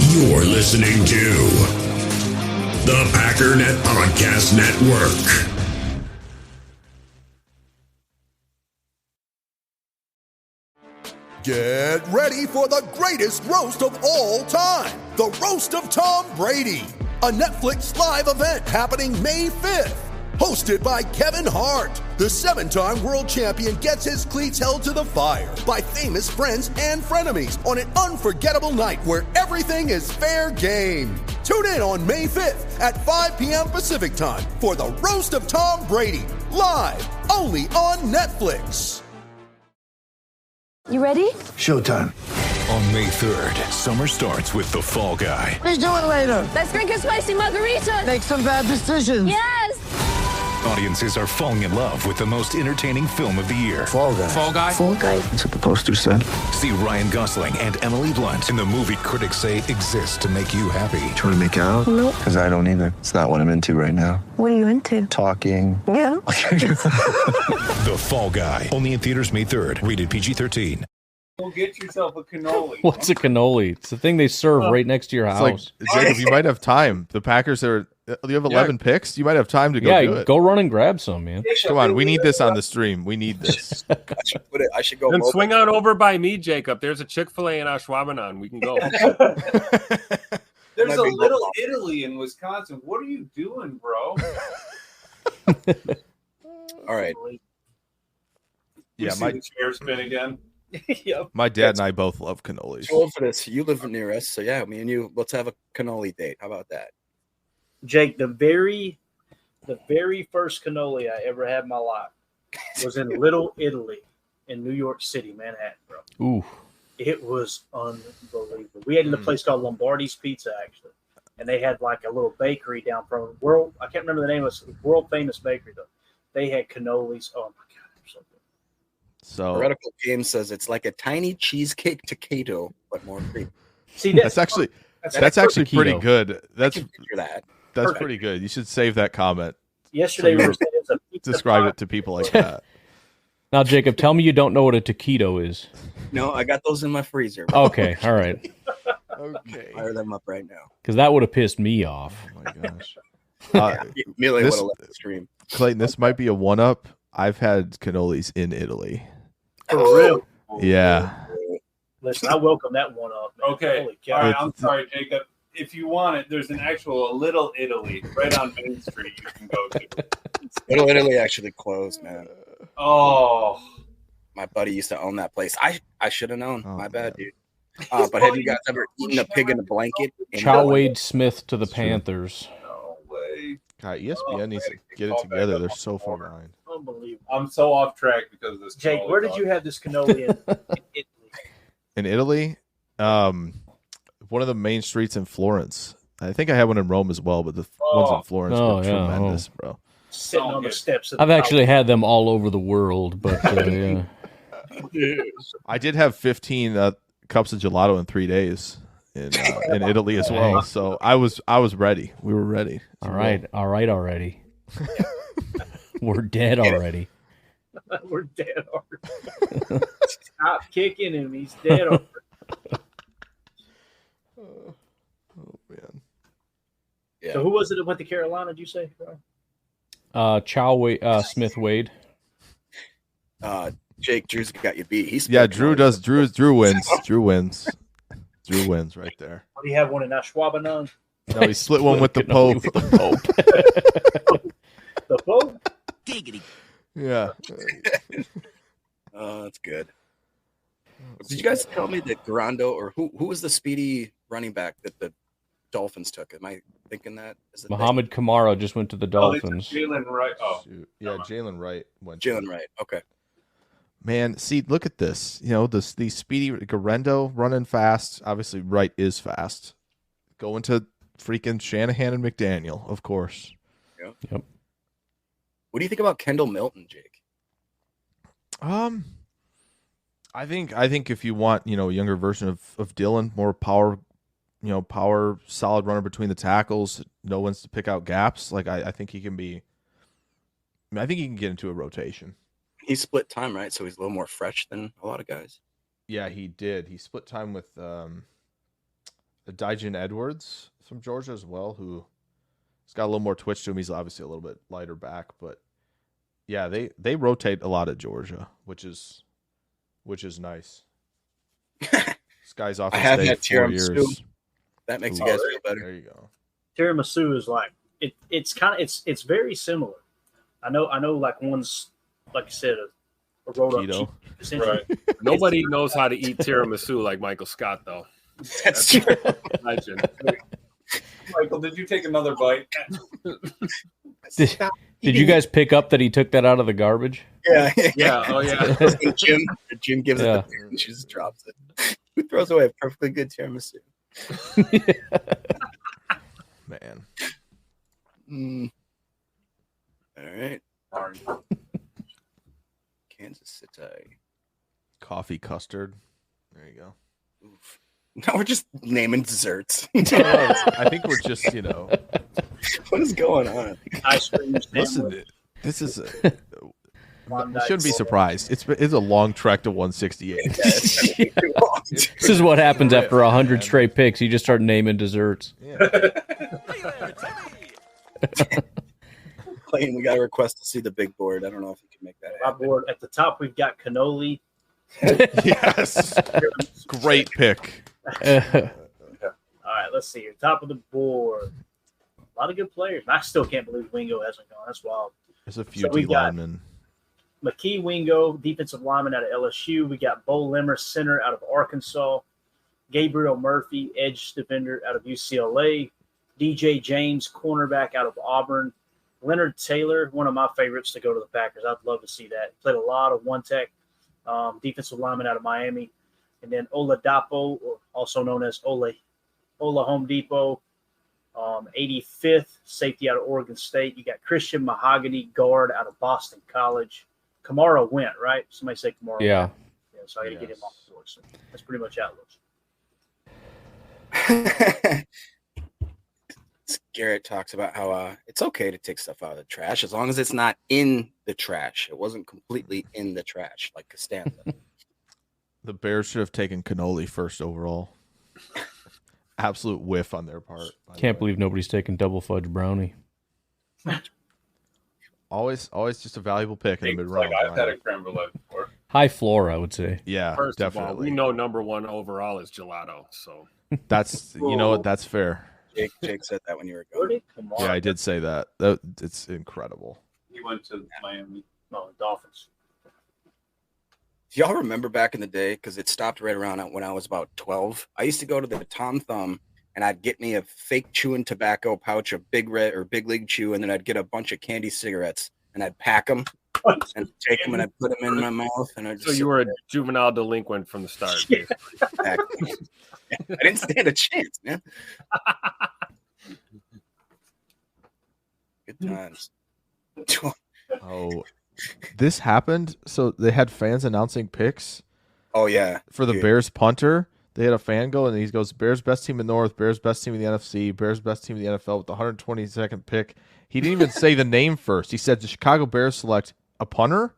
You're listening to the Packernet Podcast Network. Get ready for the greatest roast of all time, the Roast of Tom Brady, a Netflix live event happening May 5th. Hosted by Kevin Hart, the 7-time world champion gets his cleats held to the fire by famous friends and frenemies on an unforgettable night where everything is fair game. Tune in on May 5th at 5 p.m. Pacific time for the Roast of Tom Brady, live only on Netflix. You ready? Showtime. On May 3rd, summer starts with The Fall Guy. Let's do it later. Let's drink a spicy margarita. Make some bad decisions. Yes! Audiences are falling in love with the most entertaining film of the year. Fall Guy. Fall Guy? Fall guy. That's what the poster said. See Ryan Gosling and Emily Blunt in the movie critics say exists to make you happy. Trying to make it out? Nope. Because I don't either. It's not what I'm into right now. What are you into? Talking. Yeah. The Fall Guy. Only in theaters May 3rd. Rated PG-13. Go get yourself a cannoli. What's a cannoli? It's the thing they serve right next to your house. It's like, Jacob, you might have time. The Packers are. You have 11 picks. You might have time to go do it. Go run and grab some, man. Come on, we need this on the stream. We need this. I should go. Then swing on over by me, Jacob. There's a Chick-fil-A in Ashwaubenon. We can go. There's a Little Italy in Wisconsin. What are you doing, bro? All right. Yeah, my the chair spin again. Yep. My dad and I both love cannolis. Go for this. You live near us, so yeah, me and you. Let's have a cannoli date. How about that? Jake, the very first cannoli I ever had in my life was in Little Italy in New York City, Manhattan, bro. Ooh. It was unbelievable. We had in a place called Lombardi's Pizza, actually. And they had like a little bakery down from I can't remember the name of it, world famous bakery though. They had cannolis. Oh my God, they're so good. So Heretical Game says it's like a tiny cheesecake taquito, but more cream. See, that's actually pretty good. That's Perfect. pretty good. You should save that comment. Yesterday we were saying it's a pizza Describe pie. it to people like that. Now, Jacob, tell me you don't know what a taquito is. No, I got those in my freezer. Okay, all right. Okay. Fire them up right now. Because that would have pissed me off. Oh my gosh. Amelia would this- have left the stream. Clayton, this might be a one-up. I've had cannolis in Italy. For real. Yeah. Listen, I welcome that one up. Man. Okay. Holy All cow. right. I'm sorry, Jacob. If you want it, there's an actual Little Italy right on Main Street you can go to. Little Italy actually closed, man. Oh. My buddy used to own that place. I should have known. Oh, My bad, man. dude. But have you guys ever eaten a pig in a blanket? Chow Wade Smith to the Panthers. No way. God, ESPN needs to get it together. They're so far behind. Unbelievable. I'm so off track because of this. Jake, cannoli where did talk. you have this cannoli in Italy? In Italy, one of the main streets in Florence. I think I had one in Rome as well, but the ones in Florence Oh, were yeah, tremendous, bro. Sitting on the steps of the I've actually had them all over the world, but yeah. I did have 15 cups of gelato in 3 days in Italy as well. So I was ready. We were ready. All right already. We're dead already. We're dead already. Stop kicking him. He's dead already. Oh man. Yeah. So who was it that went to Carolina, did you say? Brian? Chow Wade, Smith Wade. Jake, Drew's got you beat. He's Yeah, Drew does. Drew wins. Drew wins. Drew wins right there. Did he have one in Ashwaubenon? No, he split one with the Pope. The Pope? Yeah. Oh, that's good. Did you guys tell me that Grando or who was the speedy running back that the Dolphins took? Am I thinking that? Is it Muhammad Kamara just went to the Oh, they took Dolphins. Jalen Wright. Oh, Shoot. Yeah, Jalen Wright went. Jalen Wright? Okay. Man, see, look at this. You know, these speedy Garendo running fast. Obviously, Wright is fast. Going to freaking Shanahan and McDaniel, of course. Yep. What do you think about Kendall Milton, Jake? I think if you want, a younger version of Dylan, more power, power, solid runner between the tackles, no one's to pick out gaps. Like I think he can be. I think he can get into a rotation. He split time, right? So he's a little more fresh than a lot of guys. Yeah, he did. He split time with. I Dijin Edwards from Georgia as well, who he's got a little more twitch to him. He's obviously a little bit lighter back, but yeah, they rotate a lot at Georgia, which is nice. This guy's off I the have stage had 4 tiramisu. years. That makes you guys feel better. There you go. Tiramisu is like it's very similar. I know like one's like I said a rolled up Keto. cheese, essentially. Right. Nobody knows how to eat tiramisu like Michael Scott, though. That's true. Legend. Michael, did you take another bite? Did you guys pick up that he took that out of the garbage? Yeah. Yeah. Oh yeah. Jim gives Yeah. it the beer and she just drops it. Who throws away a perfectly good tiramisu? Man. All right. Kansas City. Coffee custard. There you go. Oof. Now we're just naming desserts. I think we're just, What is going on? Ice cream listen, sandwich. this is you Klondike shouldn't be soda. surprised. It's a long trek to 168. This is what happens after 100 straight picks. You just start naming desserts. Clayton, we got a request to see the big board. I don't know if you can make that My happen. board at the top, we've got cannoli. Yes. Great pick. All right, let's see here. Top of the board. A lot of good players. I still can't believe Wingo hasn't gone. That's wild. There's a few So we D got- linemen. McKee Wingo, defensive lineman out of LSU. We got Bo Limmer, center out of Arkansas. Gabriel Murphy, edge defender out of UCLA. DJ James, cornerback out of Auburn. Leonard Taylor, one of my favorites to go to the Packers. I'd love to see that. Played a lot of one-tech defensive lineman out of Miami. And then Oladapo, or also known as Ola Home Depot, 85th, safety out of Oregon State. You got Christian Mahogany, guard out of Boston College. Kamara went, right? Somebody say Kamara Yeah. went. Yeah, so I got to get him off the board. So that's pretty much how it looks. Garrett talks about how it's okay to take stuff out of the trash as long as it's not in the trash. It wasn't completely in the trash like Costanza. The Bears should have taken cannoli first overall. Absolute whiff on their part. Can't believe nobody's taking double fudge brownie. Always just a valuable pick in the mid Like round. I've had a creme brulee before. High floor, I would say. Yeah, First of all, definitely. we know number one overall is gelato. So That's what, that's fair. Jake said that when you were Where going. did Kamara? Yeah, I did say that. It's incredible. He went to Miami. No, the Dolphins. Do y'all remember back in the day? Because it stopped right around when I was about 12. I used to go to the Tom Thumb and I'd get me a fake chewing tobacco pouch of Big Red or Big League Chew, and then I'd get a bunch of candy cigarettes and I'd pack them and take them and I'd put them in my mouth. And I'd just so you were a juvenile delinquent from the start. I didn't stand a chance, man. Good times. Oh, this happened. So they had fans announcing picks Oh yeah, for the dude. Bears punter. They had a fan go and he goes, Bears best team in the North, Bears best team in the NFC, Bears best team in the NFL with the 122nd pick. He didn't even say the name first. He said the Chicago Bears select a punter.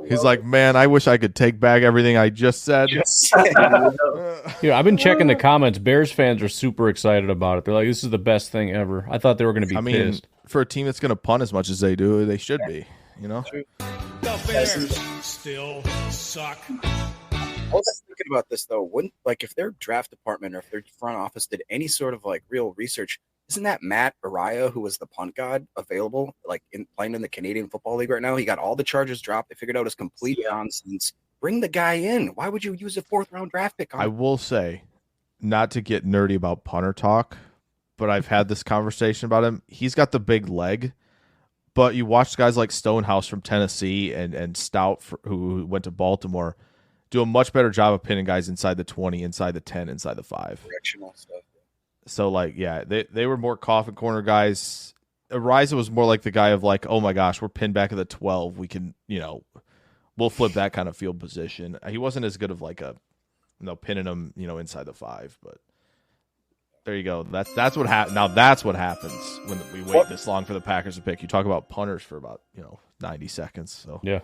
He's like, man, I wish I could take back everything I just said. Yeah, I've been checking the comments. Bears fans are super excited about it. They're like, "This is the best thing ever." I thought they were going to be I mean, pissed. for a team that's going to punt as much as they do, they should be. You know, The Bears still suck. I was just thinking about this though. Wouldn't like if their draft department or if their front office did any sort of like real research? Isn't that Matt Araya, who was the punt god, available like playing in the Canadian Football League right now? He got all the charges dropped. They figured out his complete nonsense. Bring the guy in. Why would you use a 4th round draft pick on I him? will say, not to get nerdy about punter talk, but I've had this conversation about him. He's got the big leg, but you watch guys like Stonehouse from Tennessee and Stout who went to Baltimore do a much better job of pinning guys inside the 20, inside the 10, inside the 5. Directional stuff. So, like, yeah, they were more coffin corner guys. Ariza was more like the guy of, like, oh, my gosh, we're pinned back at the 12. We can, we'll flip that kind of field position. He wasn't as good of, like, pinning him, inside the 5. But there you go. That's what happens. Now, that's what happens when we wait this long for the Packers to pick. You talk about punters for about, 90 seconds. So Yeah.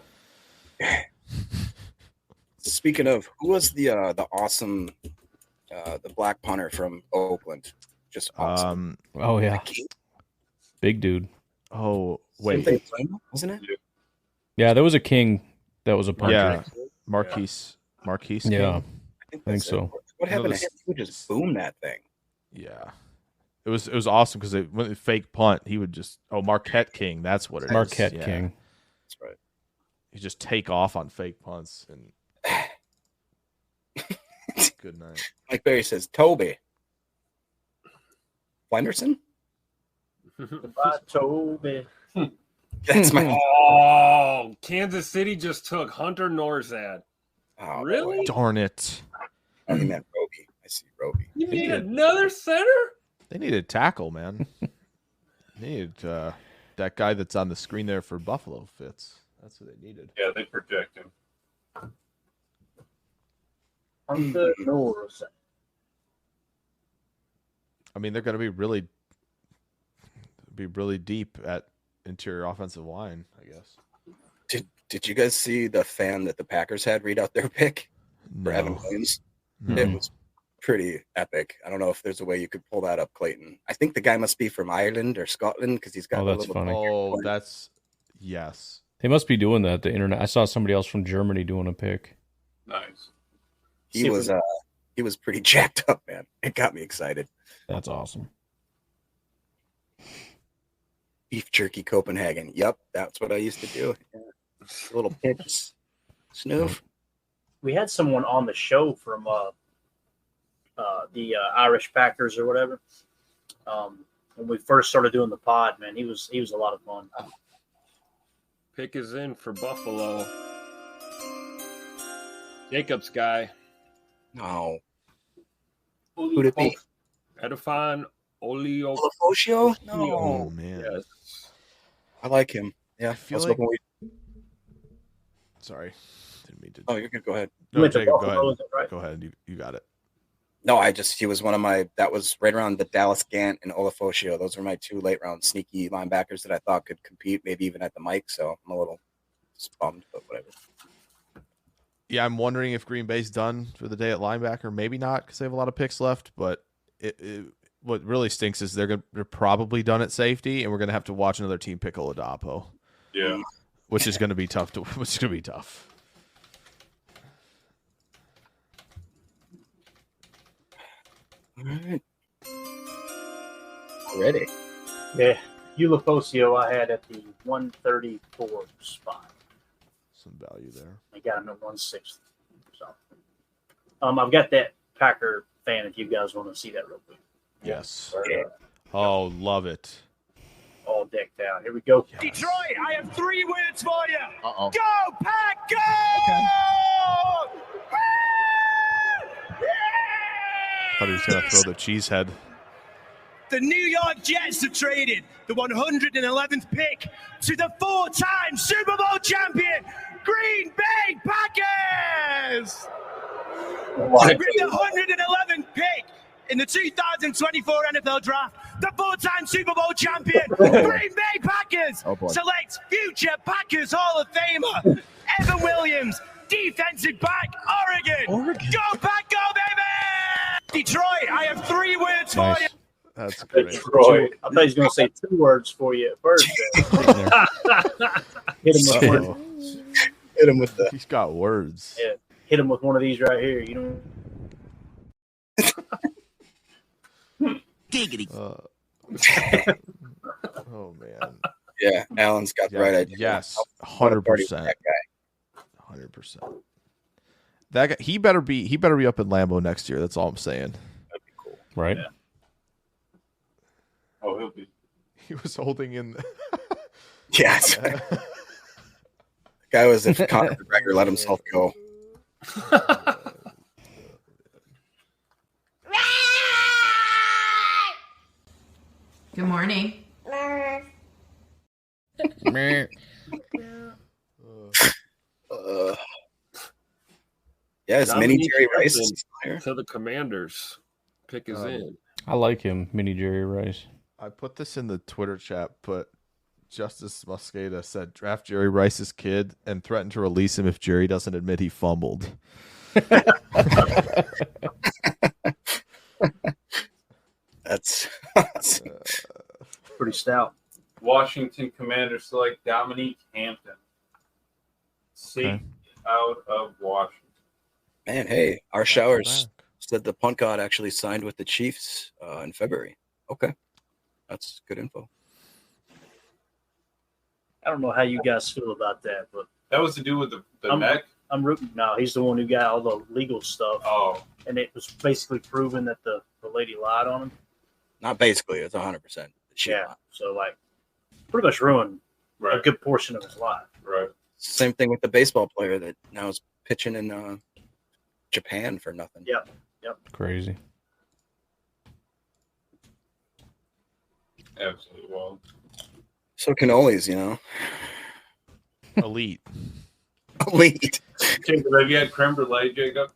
Speaking of, who was the awesome the black punter from Oakland? Just awesome. Oh yeah, big dude. Oh wait, wasn't it? Yeah, there was a king that was a punter. Yeah, Marquise. Yeah, I think so. so. What happened to him? He would just boom that thing. Yeah, it was awesome because when it fake punt, he would just Marquette King. That's what it is. Marquette Yeah. King. That's right. You just take off on fake punts and good night. Mike Berry says Toby. Flenderson? Goodbye, Toby. That's my. Oh, Kansas City just took Hunter Norzad. Oh, Really? Darn it! I think that Roby. I see Roby. You need another center? They needed tackle, man. They needed that guy that's on the screen there for Buffalo Fitz. That's what they needed. Yeah, they project him. Hunter Norzad. I mean, they're going to be really deep at interior offensive line, I guess. Did you guys see the fan that the Packers had read out their pick for Evan Williams? No. It was pretty epic. I don't know if there's a way you could pull that up, Clayton. I think the guy must be from Ireland or Scotland because he's got. Oh, that's funny. Oh, that's yes. They must be doing that. The internet. I saw somebody else from Germany doing a pick. Nice. He was pretty jacked up, man. It got me excited. That's awesome. Beef jerky Copenhagen. Yep, that's what I used to do. Yeah. Little pitch, snoof. We had someone on the show from the Irish Packers or whatever. When we first started doing the pod, man, he was a lot of fun. Pick is in for Buffalo. Jacobs guy. No. Who'd it be? Edifon Olofosio? No. Oh man. Yes. I like him. Yeah. I feel was like. hoping Sorry, didn't mean to. Oh, you're good. Go ahead. No, went to Jacob, go Buffalo, ahead. is that right? Go ahead. You got it. No, he was one of my, that was right around the Dallas Gant and Olofosio. Those were my two late round sneaky linebackers that I thought could compete, maybe even at the mic. So I'm a little bummed, but whatever. Yeah, I'm wondering if Green Bay's done for the day at linebacker. Maybe not because they have a lot of picks left. But what really stinks is they're probably done at safety, and we're gonna have to watch another team pick Oladapo. Yeah. Which is gonna be tough. Which is gonna be tough. All right. Ready. Yeah. Ulofosio I had at the 134 spot. Some value there. I got him at 160. So, I've got that Packer fan if you guys want to see that real quick. Yes. Yeah. Oh, love it. All decked out. Here we go. Yes. Detroit, I have 3 words for you. Uh-oh. Go, Pack, go! Thought he was gonna throw the cheese head. The New York Jets have traded the 111th pick to the 4-time Super Bowl champion, Green Bay Packers! With the 111th pick in the 2024 NFL Draft, the 4-time Super Bowl champion, Green Bay Packers, select future Packers Hall of Famer, Evan Williams, defensive back, Oregon. Go Pack, go, baby! Detroit, I have 3 words for you. That's great. Detroit. I thought he was going to say 2 words for you at first. Hit him with one. Hit him with the. He's got words. Yeah. Hit him with one of these right here. You know. Giggity. Oh man. Yeah, Alan's got the right idea. Yes, Party with 100%. that guy. 100%. That guy, he better be up in Lambeau next year. That's all I'm saying. That'd be cool. Right? Yeah. Oh, he'll be. He was holding in. Yes. The guy was if Conor McGregor let himself go. Good morning. Yeah, it's mini Dominique Jerry Rice Wilson is here. to the Commanders. Pick is in. I like him, Mini Jerry Rice. I put this in the Twitter chat, but Justice Mosqueda said draft Jerry Rice's kid and threaten to release him if Jerry doesn't admit he fumbled. That's pretty stout. Washington Commanders select Dominique Hampton. Safety out of Washington. Man, hey, our showers said the punt god actually signed with the Chiefs in February. Okay, that's good info. I don't know how you guys feel about that, but that was to do with the neck. I'm rooting. No, he's the one who got all the legal stuff. Oh, and it was basically proven that the lady lied on him. Not basically, it's 100%. Yeah, so like pretty much ruined a good portion of his life. Right. Same thing with the baseball player that now is pitching in Japan for nothing. Yep. Crazy. Absolutely wild. So cannolis, Elite. Jacob, have you had creme brulee, Jacob?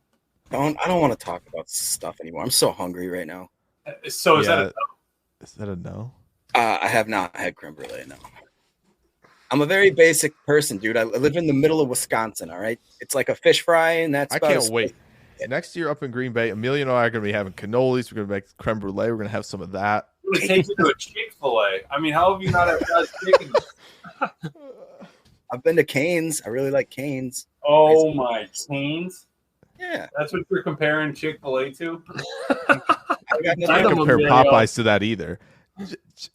I don't want to talk about stuff anymore. I'm so hungry right now. So is that a no? Is that a no? I have not had creme brulee, no. I'm a very basic person, dude. I live in the middle of Wisconsin, all right? It's like a fish fry, and that's I can't wait. Next year up in Green Bay, Amelia and I are going to be having cannolis. We're going to make creme brulee. We're going to have some of that. I'm going to take you to a Chick-fil-A. I mean, how have you not had fried chicken? I've been to Cane's. I really like Cane's. Oh, my Cane's? Yeah. That's what you're comparing Chick-fil-A to? I can't compare Popeyes to that either.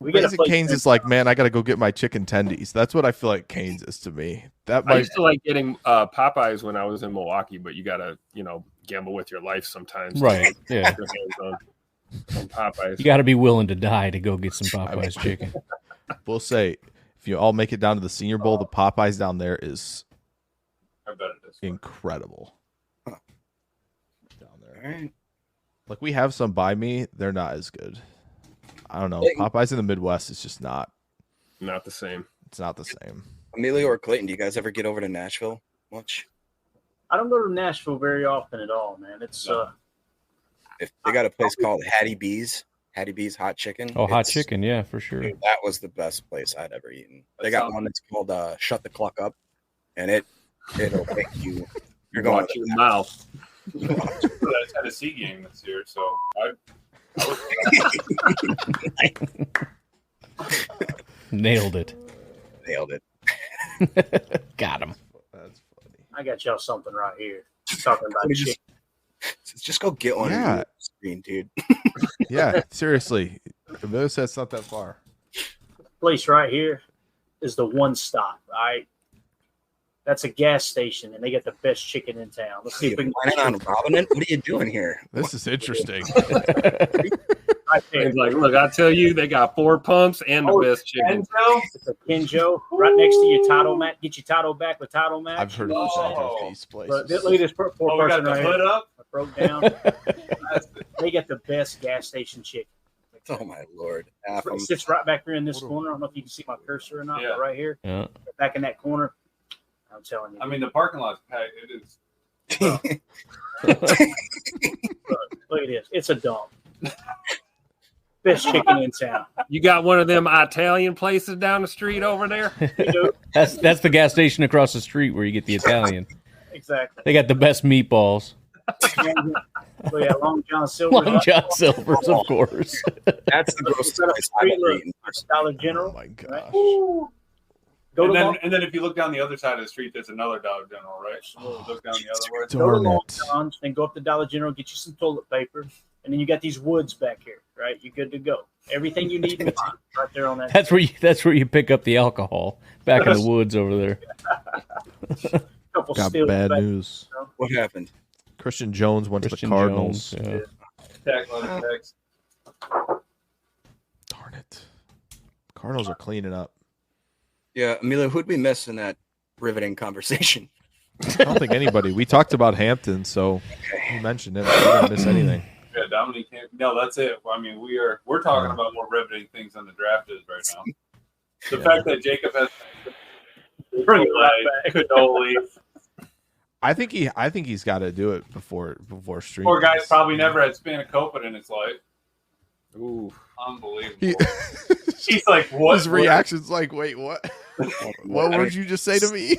Basic Cane's is like, man, I got to go get my chicken tendies. That's what I feel like Cane's is to me. I used to like getting Popeyes when I was in Milwaukee, but you got to, gamble with your life sometimes. Right, yeah. On Popeyes. You got to be willing to die to go get some Popeyes chicken. We'll say, if you all make it down to the Senior Bowl, the Popeyes down there is incredible. Down there. All right. Like, we have some by me. They're not as good. I don't know. Popeyes in the Midwest is just not the same. It's not the same. Amelia or Clayton, do you guys ever get over to Nashville much? I don't go to Nashville very often at all, man. It's if they got a place called Hattie B's Hot Chicken. Oh, hot chicken, yeah, for sure. Dude, that was the best place I'd ever eaten. They got one that's called Shut the Cluck Up, and it'll make you. You're going watch your mouth. That Tennessee game this year, so Nailed it. Got him. That's funny. I got y'all something right here. Talking about chicken. Just go get one. Yeah. Screen, dude. Yeah, seriously. Amelia said it's not that far. Place right here is the One Stop, right? That's a gas station, and they get the best chicken in town. Let's see if we can get on Robin. What are you doing here? This is interesting. Right there. It's like, look, I tell you, they got 4 pumps and the best chicken. It's a Kenjo right next to your title mat. Get your title back with title match. I've heard of these places. Look at this poor we got person the right hood here. up. I broke down. They get the best gas station chicken. Oh my lord! It sits right back here in this corner. I don't know if you can see my cursor or not, but right here, back in that corner. I'm telling you. I mean, the parking lot's packed. It is. Look at this. It's a dump. Best chicken in town. You got one of them Italian places down the street over there? That's the gas station across the street where you get the Italian. Exactly. They got the best meatballs. Oh yeah, Long John Silver's. Long John Silver's, of course. That's the grossest place I've ever eaten. Dollar General. Oh my gosh. Right? And then if you look down the other side of the street, there's another Dollar General, right? Look down the other way. Go to Long John's, then go up to Dollar General, get you some toilet paper, and then you got these woods back here, right? You're good to go. Everything you need right there on that. That's where you pick up the alcohol back in the woods over there. Got bad news. What happened? Christian Jones went to the Cardinals. Jones, Darn it. Cardinals are cleaning up. Yeah, Amelia, who'd we miss in that riveting conversation? I don't think anybody. We talked about Hampton, so you mentioned it. We didn't miss anything. Yeah, Dominique. No, that's it. I mean, we're talking about more riveting things than the draft is right now. The fact that Jacob has cannoli. I think he's got to do it before stream. Poor guy's probably never had spanakopita in his life. Ooh, unbelievable. He's like, what? His reaction's like, wait, what? What did you just say to me?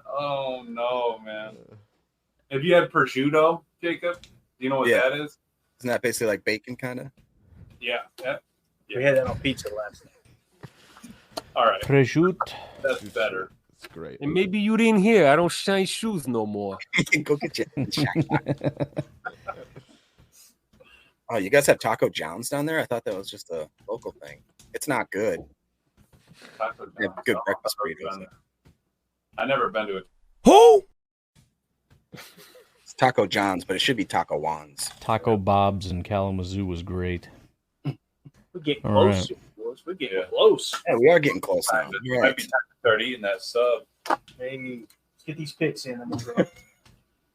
Oh no, man. Have you had prosciutto, Jacob? Do you know what that is? Isn't that basically like bacon, kind of? Yeah. We had that on pizza last night. All right. Prosciutto. That's better. It's great. And maybe you didn't hear. I don't shine shoes no more. Go get you. Oh, you guys have Taco John's down there? I thought that was just a local thing. It's not good. Taco They have good breakfast burritos. I've never been to it. Who? It's Taco John's, but it should be Taco Juan's. Taco Bob's in Kalamazoo was great. We're getting All close. Boys. We're getting close. Yeah, we are getting close now. It might be time to start eating that sub. Hey, let's get these picks in.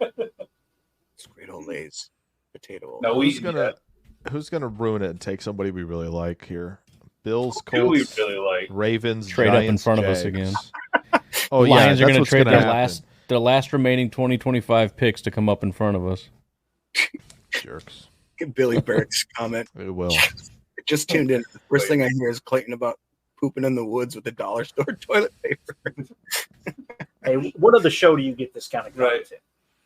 It's great old Lay's potato. No, who's gonna ruin it and take somebody we really like here? Bills, Who do we Colts, really like? Ravens, Trade up in Giants, front of us Jags. again. Oh The yeah, Lions are that's going to what's trade gonna their happen. last remaining 2025 picks to come up in front of us. Jerks. Get Billy Burke's comment. It will. Just tuned in. The first thing I hear is Clayton about pooping in the woods with the dollar store toilet paper. Hey, what other show do you get this kind of content?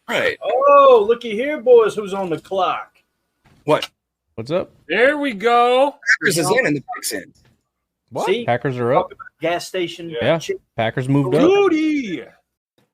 Right. Oh, looky here, boys. Who's on the clock? What? What's up? There we go. Packers is in and the picks in. What? See? Packers are up. Gas station. Yeah. Packers moved up. Rudy.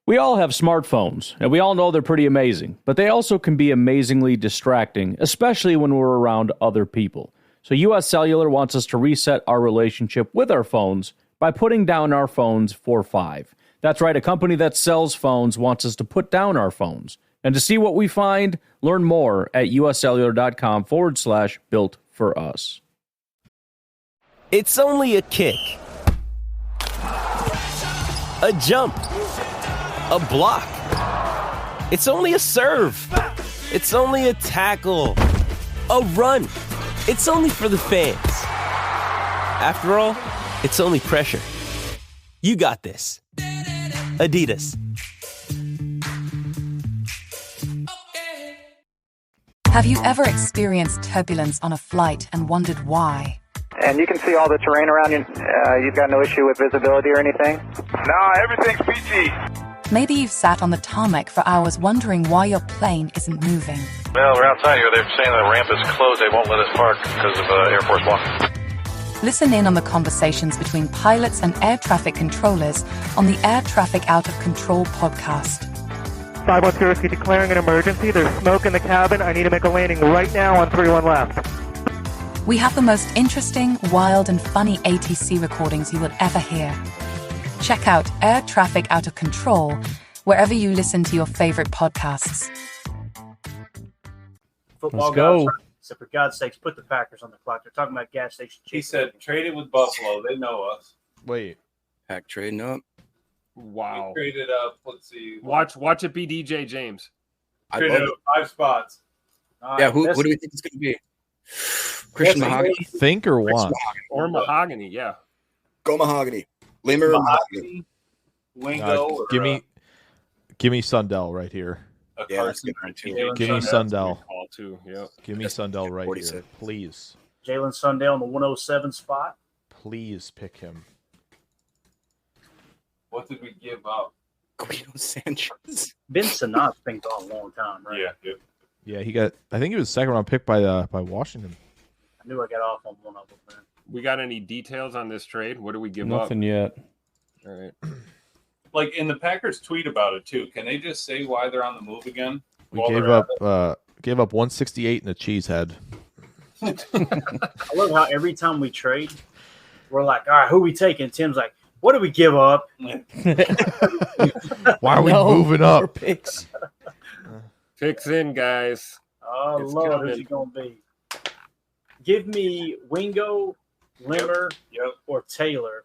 We all have smartphones, and we all know they're pretty amazing, but they also can be amazingly distracting, especially when we're around other people. So US Cellular wants us to reset our relationship with our phones by putting down our phones for $5. That's right, a company that sells phones wants us to put down our phones. And to see what we find, learn more at uscellular.com/built for us. It's only a kick, a jump, a block. It's only a serve. It's only a tackle, a run. It's only for the fans. After all, it's only pressure. You got this. Adidas. Have you ever experienced turbulence on a flight and wondered why? And you can see all the terrain around you. You've got no issue with visibility or anything? No, everything's peachy. Maybe you've sat on the tarmac for hours wondering why your plane isn't moving. Well, we're outside here. They're saying the ramp is closed. They won't let us park because of Air Force One. Listen in on the conversations between pilots and air traffic controllers on the Air Traffic Out of Control podcast. 510 declaring an emergency. There's smoke in the cabin. I need to make a landing right now on 31 left. We have the most interesting, wild, and funny ATC recordings you will ever hear. Check out Air Traffic Out of Control wherever you listen to your favorite podcasts. Football Let's go. guys, so for God's sakes, put the Packers on the clock. They're talking about gas station. He said, trade it with Buffalo. They know us. Wait. Pack trading up. Wow. We traded up. Let's see. Watch it be DJ James. I Traded love up 5 spots. Yeah, what do we think it's going to be? Christian Mahogany? Think or want? Or Mahogany, yeah. Go Mahogany. Limmer Mahogany. Wingo. Give me Sundell right here. Yeah, that's good one too. Give me Sundell. Call too. Yep. Give me Sundell right 46. here, please. Jalen Sundell in the 107 spot. Please pick him. What did we give up? Guido Sanchez. Ben Sinat's been gone a long time, right? Yeah. Yeah, he got. I think he was second round pick by Washington. I knew I got off on one of them, man. We got any details on this trade? What do we give Nothing up? yet. All right. Like, in the Packers tweet about it, too. Can they just say why they're on the move again? We While gave they're up at it? 168 and a cheese head. I love how every time we trade, we're like, all right, who we taking? Tim's like, what do we give up? Why are we moving up? Picks. Picks in, guys. Oh, It's Lord, coming. who's he going to be? Give me Wingo, Limmer, or Taylor.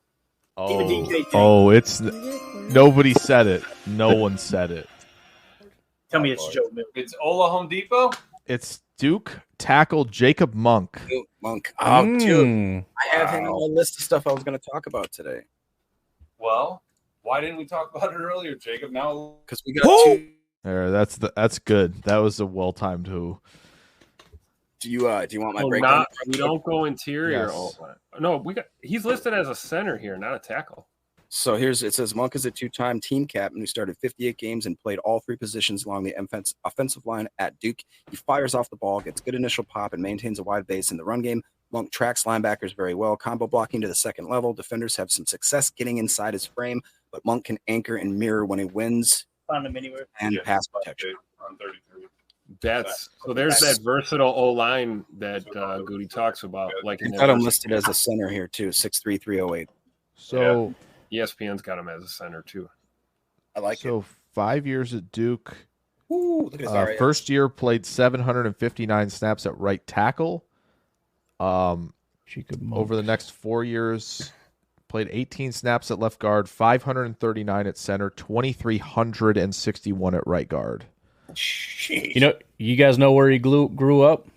Even DJ Oh, it's nobody said it. No one said it. Tell me it's Joe Milton. It's Ola Home Depot? It's Duke tackle Jacob Monk. Monk. Oh, dude. I have him on a list of stuff I was going to talk about today. Well, why didn't we talk about it earlier, Jacob? Now, because we got two. There, that's good. That was a well timed who. Do you want my Oh, breakdown? we don't go interior. Yes. No, he's listed as a center here, not a tackle. So it says Monk is a two-time team captain who started 58 games and played all three positions along the offensive line at Duke. He fires off the ball, gets good initial pop, and maintains a wide base in the run game. Monk tracks linebackers very well, combo blocking to the second level. Defenders have some success getting inside his frame, but Monk can anchor and mirror when he wins. Find him anywhere. And pass protection. On 33. There's that versatile O line that Goody talks about. Like I got him listed as a center here too, 6'3", 308. So ESPN's got him as a center too. I like it. So 5 years at Duke. Ooh, look at his RAS. First year played 759 snaps at right tackle. Over the next 4 years, played 18 snaps at left guard, 539 at center, 2,361 at right guard. Jeez. You guys know where he grew up?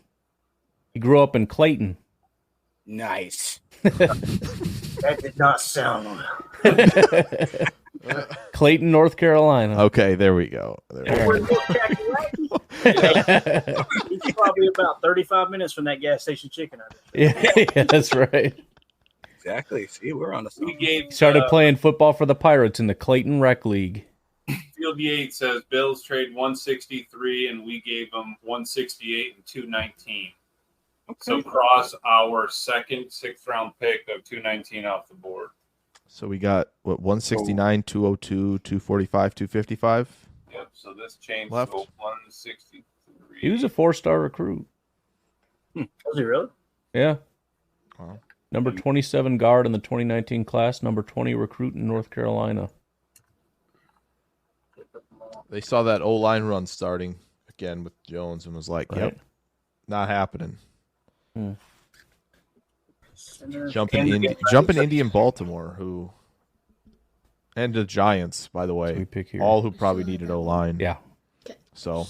He grew up in Clayton. Nice. That did not sound Clayton, North Carolina. Okay, there we go. He's probably about 35 minutes from that gas station chicken. Yeah, that's right. Exactly. See, we're on the same. Started playing football for the Pirates in the Clayton Rec League. Field Yates says Bills trade 163 and we gave them 168 and 219. Okay. So cross our second 6th round pick of 219 off the board. So we got 169, 202, 245, 255. Yep. So this changed left. to 163. He was a 4-star recruit. Was he really? Yeah. Wow. Number 27 guard in the 2019 class, number 20 recruit in North Carolina. They saw that O-line run starting again with Jones and was like, yep, not happening. Jumping Indy and Baltimore, and the Giants, by the way, all who probably needed O-line. Yeah. So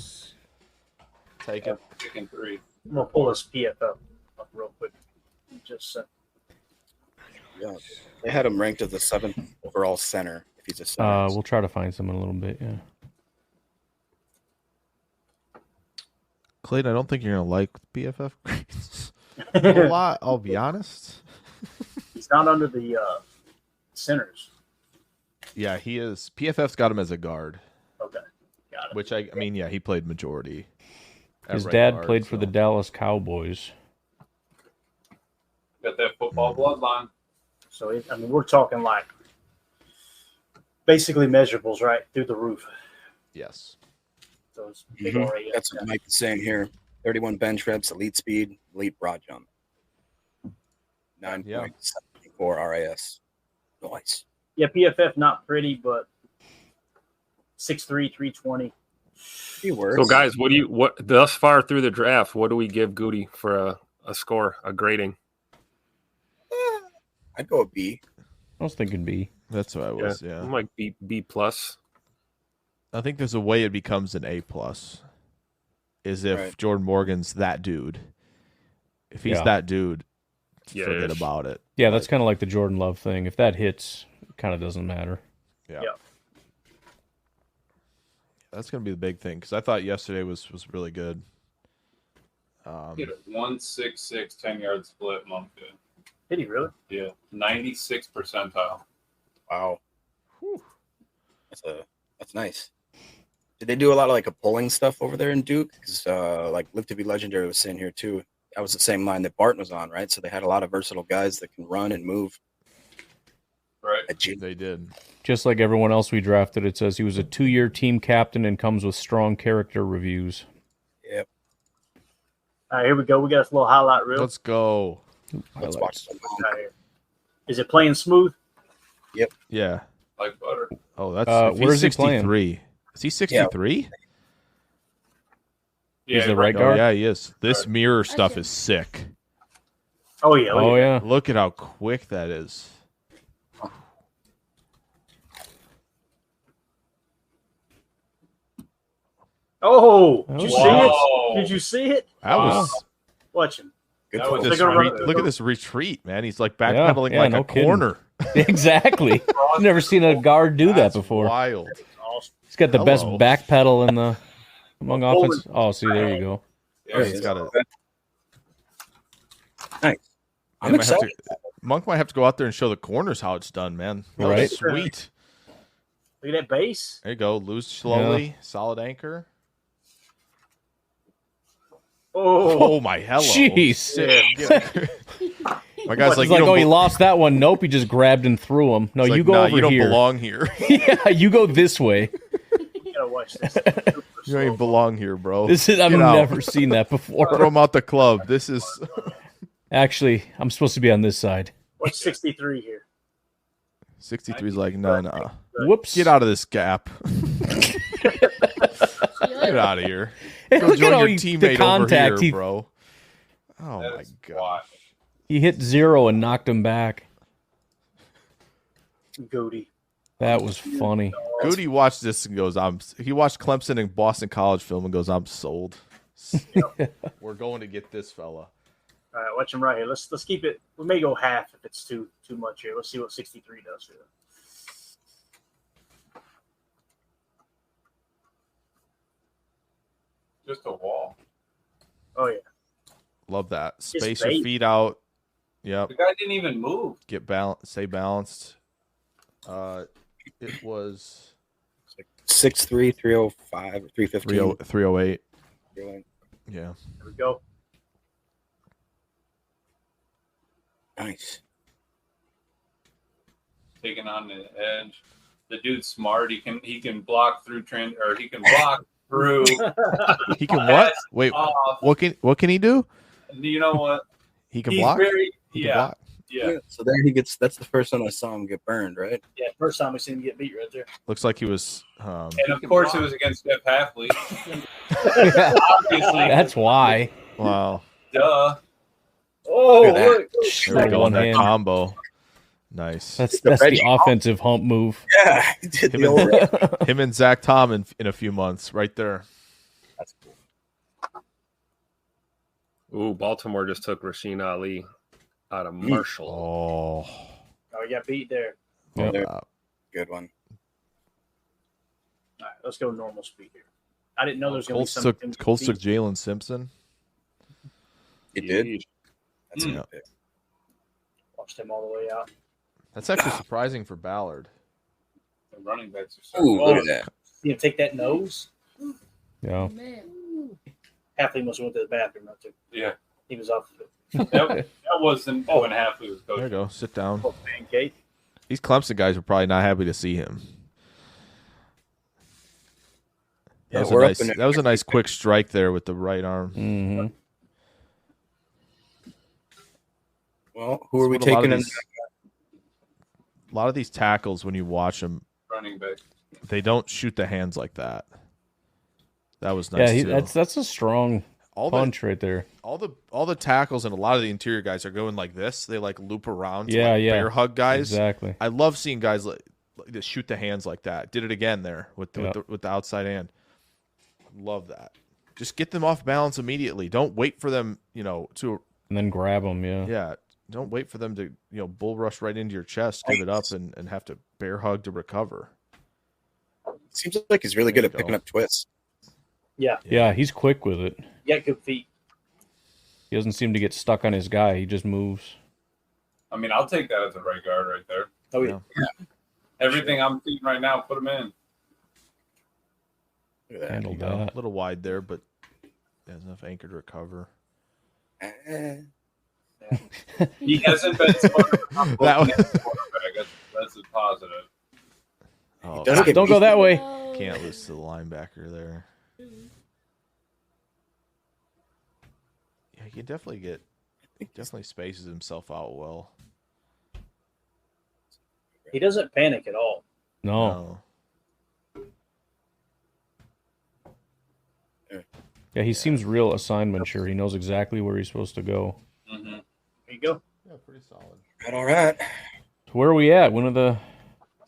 take it. Picking 3. I'm going to pull this PFF up real quick. Yeah, they had him ranked as the 7th overall center. If he's a center, We'll try to find some in a little bit. Yeah. Clayton, I don't think you're gonna like PFF grades a lot. I'll be honest. He's not under the centers. Yeah, he is. PFF's got him as a guard. Okay, got it. Which I mean, yeah, he played majority. His dad played for the Dallas Cowboys. Got that football bloodline. So we're talking like basically measurables, right, through the roof. Yes. Those big Mhm. RAS That's what Mike is saying here. 31 bench reps, elite speed, elite broad jump. 9.74 RAS. Nice. Yeah, PFF not pretty, but 6'3", 320. So guys, what thus far through the draft, what do we give Goody for a score, a grading? I'd go a B. I was thinking B. That's what I was. Yeah. I'm like B plus. I think there's a way it becomes an A plus. Is if Jordan Morgan's that dude. If he's that dude, forget about it. Yeah, that's kind of like the Jordan Love thing. If that hits, it kind of doesn't matter. Yeah. That's going to be the big thing because I thought yesterday was really good. Get a 1.66 10-yard split, Monk did. Did he really? Yeah, 96th percentile. Wow. That's nice. Did they do a lot of like a pulling stuff over there in Duke? Because like Live to Be Legendary was saying here too. That was the same line that Barton was on, right? So they had a lot of versatile guys that can run and move. Right. They did. Just like everyone else we drafted, it says he was a 2-year team captain and comes with strong character reviews. Yep. All right, here we go. We got a little highlight reel. Let's go. Let's watch them. Right here. Is it playing smooth? Yep. Yeah. Like butter. Oh, that's where is he 63. playing? Is he 63? Yeah, He's the right guard? Yeah, he is. This mirror stuff is sick. Oh, yeah. Oh, yeah. Look at how quick that is. Oh, did you see Whoa. it? Did you see it? That was Watch him. Good That throw. was this They're gonna re- run- look at this retreat, man. He's like backpedaling Yeah, like no a kidding. corner. Exactly. I've never seen a guard do that That's before. Wild. Awesome. He's got the best Hello. back pedal in the among offense. Oh, see, there you go. Yeah, He's got a I'm excited. Monk might have to go out there and show the corners how it's done, man. Right. Sweet. Look at that base. There you go. Lose slowly. Solid anchor. Oh, my hello. Jeez. My guy's like, he lost that one. Nope, he just grabbed and threw him. No, you go over you don't here. belong here. Yeah, you go this way. You gotta watch this. You don't even belong here, bro. I've never seen that before. Throw him out the club. This is actually, I'm supposed to be on this side. What's 63 here? 63 is like, no. Whoops. Get out of this gap. Get out of here. Hey, Go look at join all your the teammate contact over he- here, bro. Oh my god. He hit 0 and knocked him back. Goody. That was funny. Goody watched this and goes, he watched Clemson and Boston College film and goes, I'm sold. We're going to get this fella. All right, watch him right here. Let's keep it. We may go half if it's too much here. Let's see what 63 does here. Just a wall. Oh yeah. Love that. Just Space your bait. feet out. Yep. The guy didn't even move. Get balanced. Stay balanced. It was 6'3", 305, 315. 308. Brilliant. Yeah. There we go. Nice. Taking on the edge. The dude's smart. He can block through he can block through. He can what? Wait. Off. What can he do? You know what? He can He's block. Very, He can yeah. block. Yeah. So there he gets. That's the first time I saw him get burned, right? Yeah, first time we seen him get beat right there. Looks like he was. And of course, it was against Jeff Halfley. Obviously. That's why. Wow. Duh. Oh, Look at that. look. There we go. One That hand. combo. Nice. That's the offensive hump move. Yeah, he did the old. Him and Zach Tom in a few months, right there. That's cool. Ooh, Baltimore just took Rasheen Ali out of Marshall. Oh, he got beat there. Yep. Good one. All right, let's go normal speed here. I didn't know there was going to be Colts some. took Colts took Jalen Simpson. He did. That's a Yeah. good pick. Watched him all the way out. That's actually surprising for Ballard. The running backs are so Ooh, look at that. You know, take that nose. Yeah. Halfley must have went to the bathroom, not too. Yeah. He was off. That wasn't when Halfley was coaching. There you go. Sit down. Pancake. These Clemson guys were probably not happy to see him. Yeah, That was, we're a up nice, in it. that was a nice quick strike there with the right arm. Mm-hmm. Well, who are we That's what taking? A lot of these tackles, when you watch them, Running back. they don't shoot the hands like that. That was nice Yeah, too. that's a strong punch right there. All the tackles and a lot of the interior guys are going like this. They like loop around. To Yeah, like yeah. bear hug guys. Exactly. I love seeing guys like that shoot the hands like that. Did it again there with the outside hand. Love that. Just get them off balance immediately. Don't wait for them, to And then grab them. Yeah. yeah. Don't wait for them to bull rush right into your chest, give it up, and have to bear hug to recover. Seems like he's really good at Go. picking up twists. Yeah. Yeah, he's quick with it. He got good feet. He doesn't seem to get stuck on his guy. He just moves. I mean, I'll take that as a right guard right there. Oh, yeah. Everything I'm seeing right now, put him in. Look at that. Handled A that. little wide there, but has enough anchor to recover. He hasn't been smart. That was- That's a positive. Oh, does get Don't go beat. that way. can't lose to the linebacker there. Yeah, he can definitely spaces himself out well. He doesn't panic at all. No. Yeah, he seems real assignment sure. He knows exactly where he's supposed to go. Mm-hmm. There you go. Yeah, pretty solid. All right. So where are we at? One of the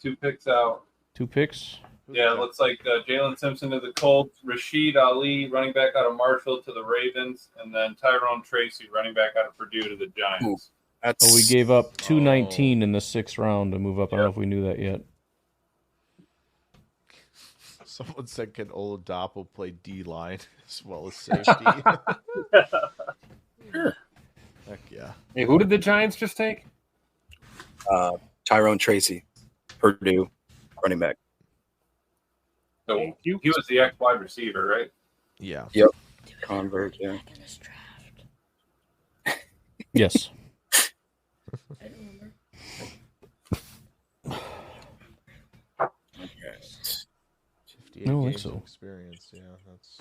2 picks out. 2 picks? Yeah, it looks like Jalen Simpson to the Colts, Rashid Ali, running back out of Marshall to the Ravens, and then Tyrone Tracy, running back out of Purdue to the Giants. Oh, we gave up 219 in the 6th round to move up. I don't know if we knew that yet. Someone said, can Oladapo play D-line as well as safety? Heck yeah. Hey, who did the Giants just take? Tyrone Tracy, Purdue, running back. So he was the ex-wide receiver, right? Yeah. Yep. Convert, yeah. Yes. I don't think so. Experience, yeah. That's.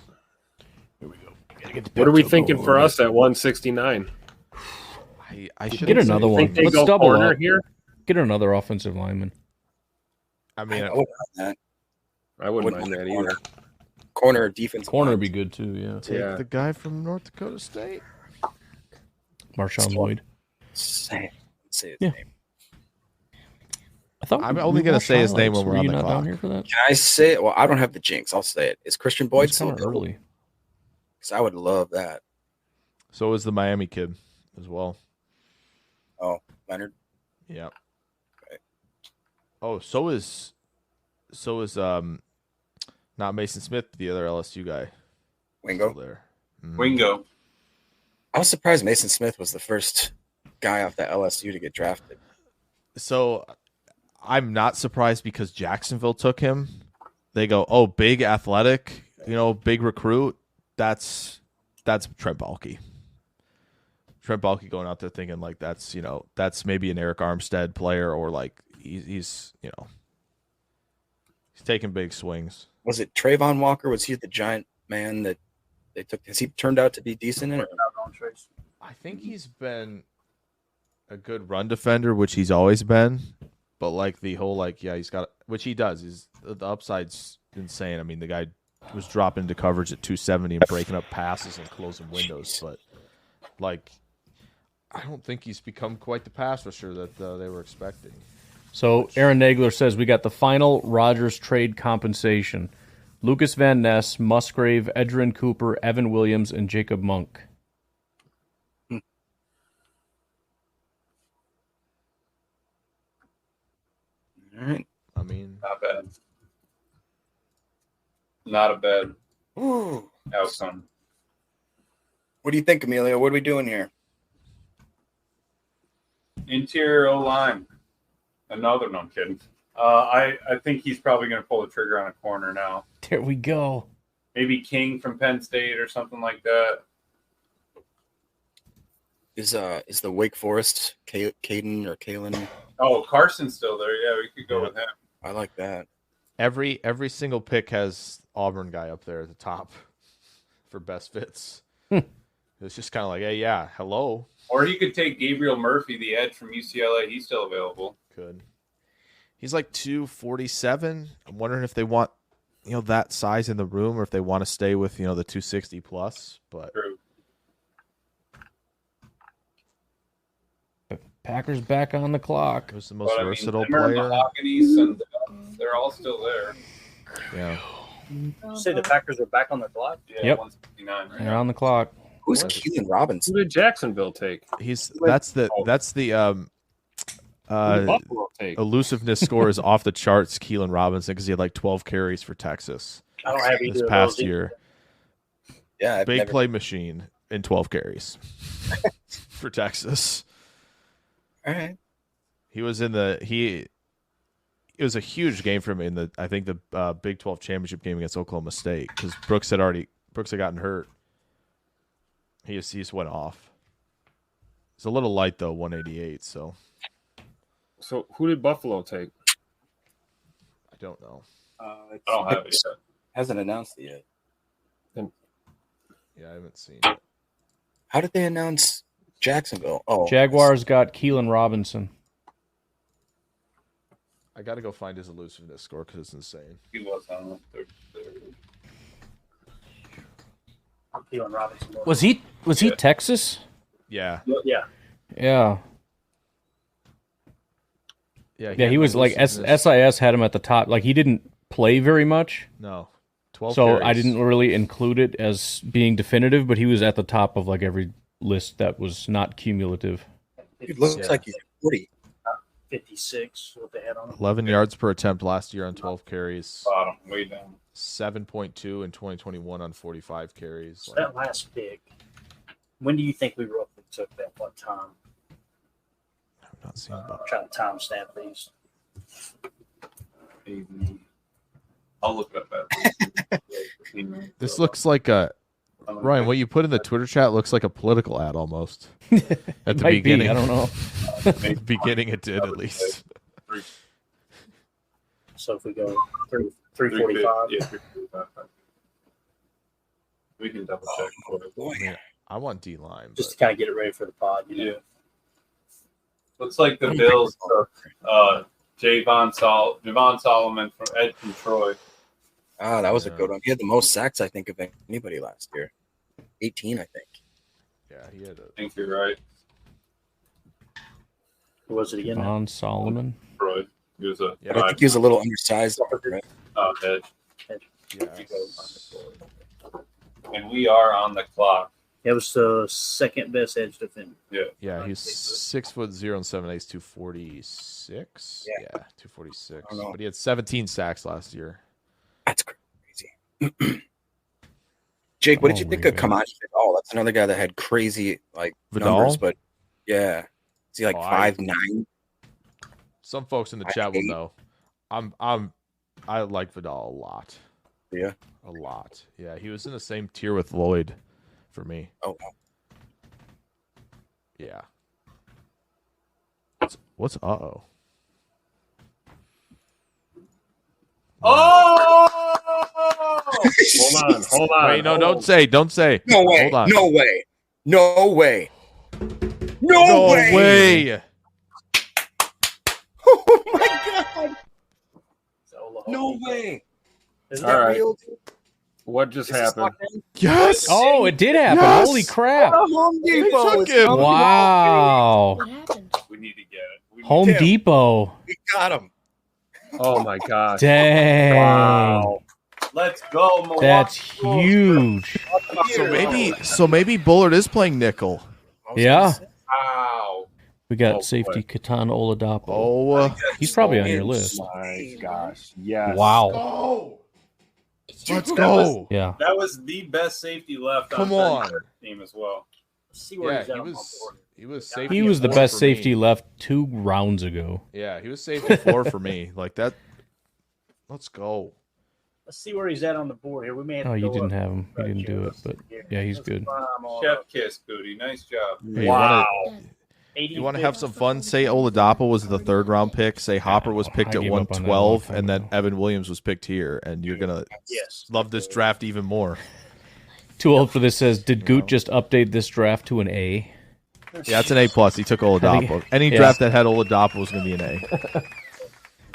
Here we go. What are we thinking for us at 169? I should Get another one. Think they Let's go double corner up. here. Get another offensive lineman. I mean, I wouldn't mind that. I wouldn't mind that either. Corner or defense. Corner would be good too. Yeah. take the guy from North Dakota State. Marshawn Lloyd. Say his Yeah. name. I thought I'm we only going to watched say his name highlights. when we're Were on you the not clock. down here for that? Can I say it? Well, I don't have the jinx. I'll say it. Is Christian Boyd It's still kind of available? early. Because I would love that. So is the Miami kid as well. Oh, Leonard. Yeah. Okay. Oh, so is not Mason Smith, but the other LSU guy. Wingo. Still there. Wingo. I was surprised Mason Smith was the first guy off that LSU to get drafted. So I'm not surprised because Jacksonville took him. They go, oh, big athletic, big recruit. That's Trent Baalke. Trent Baalke going out there thinking like that's maybe an Eric Armstead player, or like he's taking big swings. Was it Trayvon Walker? Was he the giant man that they took? Has he turned out to be decent in it? I think he's been a good run defender, which he's always been. But like the whole he's got, which he does. Is the upside's insane. I mean, the guy was dropping into coverage at 270 and breaking up passes and closing windows. But like, I don't think he's become quite the pass rusher that they were expecting. So Aaron Nagler says we got the final Rodgers trade compensation: Lucas Van Ness, Musgrave, Edgerrin Cooper, Evan Williams, and Jacob Monk. All right. I mean, Not bad. Not a bad Ooh. outcome. What do you think, Emilio? What are we doing here? Interior O-line. Another, no, I'm kidding. I think he's probably going to pull the trigger on a corner now. There we go. Maybe King from Penn State or something like that. Is the Wake Forest Caden or Kalen? Oh, Carson's still there. Yeah, we could go with him. I like that. every single pick has Auburn guy up there at the top for best fits. It's just kind of like, hey, yeah, hello. Or you could take Gabriel Murphy, the edge from UCLA. He's still available. Could. He's like 247. I'm wondering if they want, that size in the room, or if they want to stay with, the 260 plus. But True. Packers back on the clock. Who's the most versatile Zimmer, player? Mahogany's, and they're all still there. Yeah. You say the Packers are back on the clock? Yeah, Yep. 169 right They're now. on the clock. Who's Keelan Robinson? Who did Jacksonville take? That's the Buffalo take? elusiveness score is off the charts. Keelan Robinson, because he had like 12 carries for Texas I don't have either this of past those year. Yeah, I've Big never- play machine in 12 carries for Texas. All right. He was in it was a huge game for him in the Big 12 championship game against Oklahoma State, because Brooks had gotten hurt. He just went off. It's a little light though, 188. So who did Buffalo take? I don't know. I don't have it yet. Hasn't announced it yet. Yeah, I haven't seen it. How did they announce Jacksonville? Oh, Jaguars got Keelan Robinson. I got to go find his elusiveness score because it's insane. He was on the Keelan Robinson. Was he Texas? Yeah. Yeah. Yeah. Yeah, he was like SIS had him at the top. Like, he didn't play very much. No. 12 So carries. I didn't really include it as being definitive, but he was at the top of like every list that was not cumulative. It looks like he's 40. 56, what they had on him. 11 yards per attempt last year on 12 carries. bottom, way down. 7.2 in 2021 on 45 carries. So that last pick, when do you think we were up the took that one time. I've not seen I'm trying to timestamp these. I'll look up that. This looks like a Ryan. What you put in the Twitter chat looks like a political ad almost. At the might be, beginning, I don't know. At the beginning, it did at least. So if we go 345. Yeah, 345. We can double check. I want D line. Just to kind of get it ready for the pod. Yeah. Looks like the Bills took Javon Solomon from Ed from Troy. Ah, that was a good one. He had the most sacks, I think, of anybody last year. 18, I think. Yeah, he had. I think you're right. Who was it again? Von Solomon. Troy. He was a. I think he was a little undersized. Right? Edge. Yes. And we are on the clock. That was the second best edge defender. Yeah. Yeah, he's 6'0" and 7'8", 246. Yeah, 246. But he had 17 sacks last year. That's crazy. Jake, what did you think of Kamani Vidal? That's another guy that had crazy numbers, but yeah, is he 5'9"? Some folks in the chat will know. I like Vidal a lot. Yeah, a lot. Yeah, he was in the same tier with Lloyd for me. Oh, yeah. What's uh-oh? Oh! Hold on. Wait, no, don't say. No way. Hold on. No way. No way. No way. Oh my God. No way. Is All that right. real? What just happened? Yes. Oh, it did happen. Yes. Holy crap. Home Depot. took him. Wow. We need to get it. Home Depot. We got him. Oh my God. Dang. Wow. Let's go, Milwaukee. That's huge. So maybe Bullard is playing nickel. Yeah. Wow. We got safety Katan Oladapo. Oh, he's probably on your list. My gosh. Yes. Wow. Let's go. Yeah. That was the best safety left Come on on. the team as well. See where Yeah, he's at he on my was. board. He was safety. He was the 4 best for safety me. left 2 rounds ago. Yeah, he was safety 4 for me. Like that. Let's go. Let's see where he's at on the board here. We may have Oh, to you go didn't up. have him. You didn't do it, but yeah, he's good. Chef kiss, Booty. Nice job. Hey, Wow. You want to have some fun? Say Oladapo was the 3rd round pick. Say Hopper was picked I at gave up on that 112, one. and then Evan Williams was picked here, and you're gonna love this draft even more. Too old for this says, did Goot just update this draft to an A? Yeah, it's an A plus. He took Oladapo. Any Yeah. draft that had Oladapo was gonna be an A.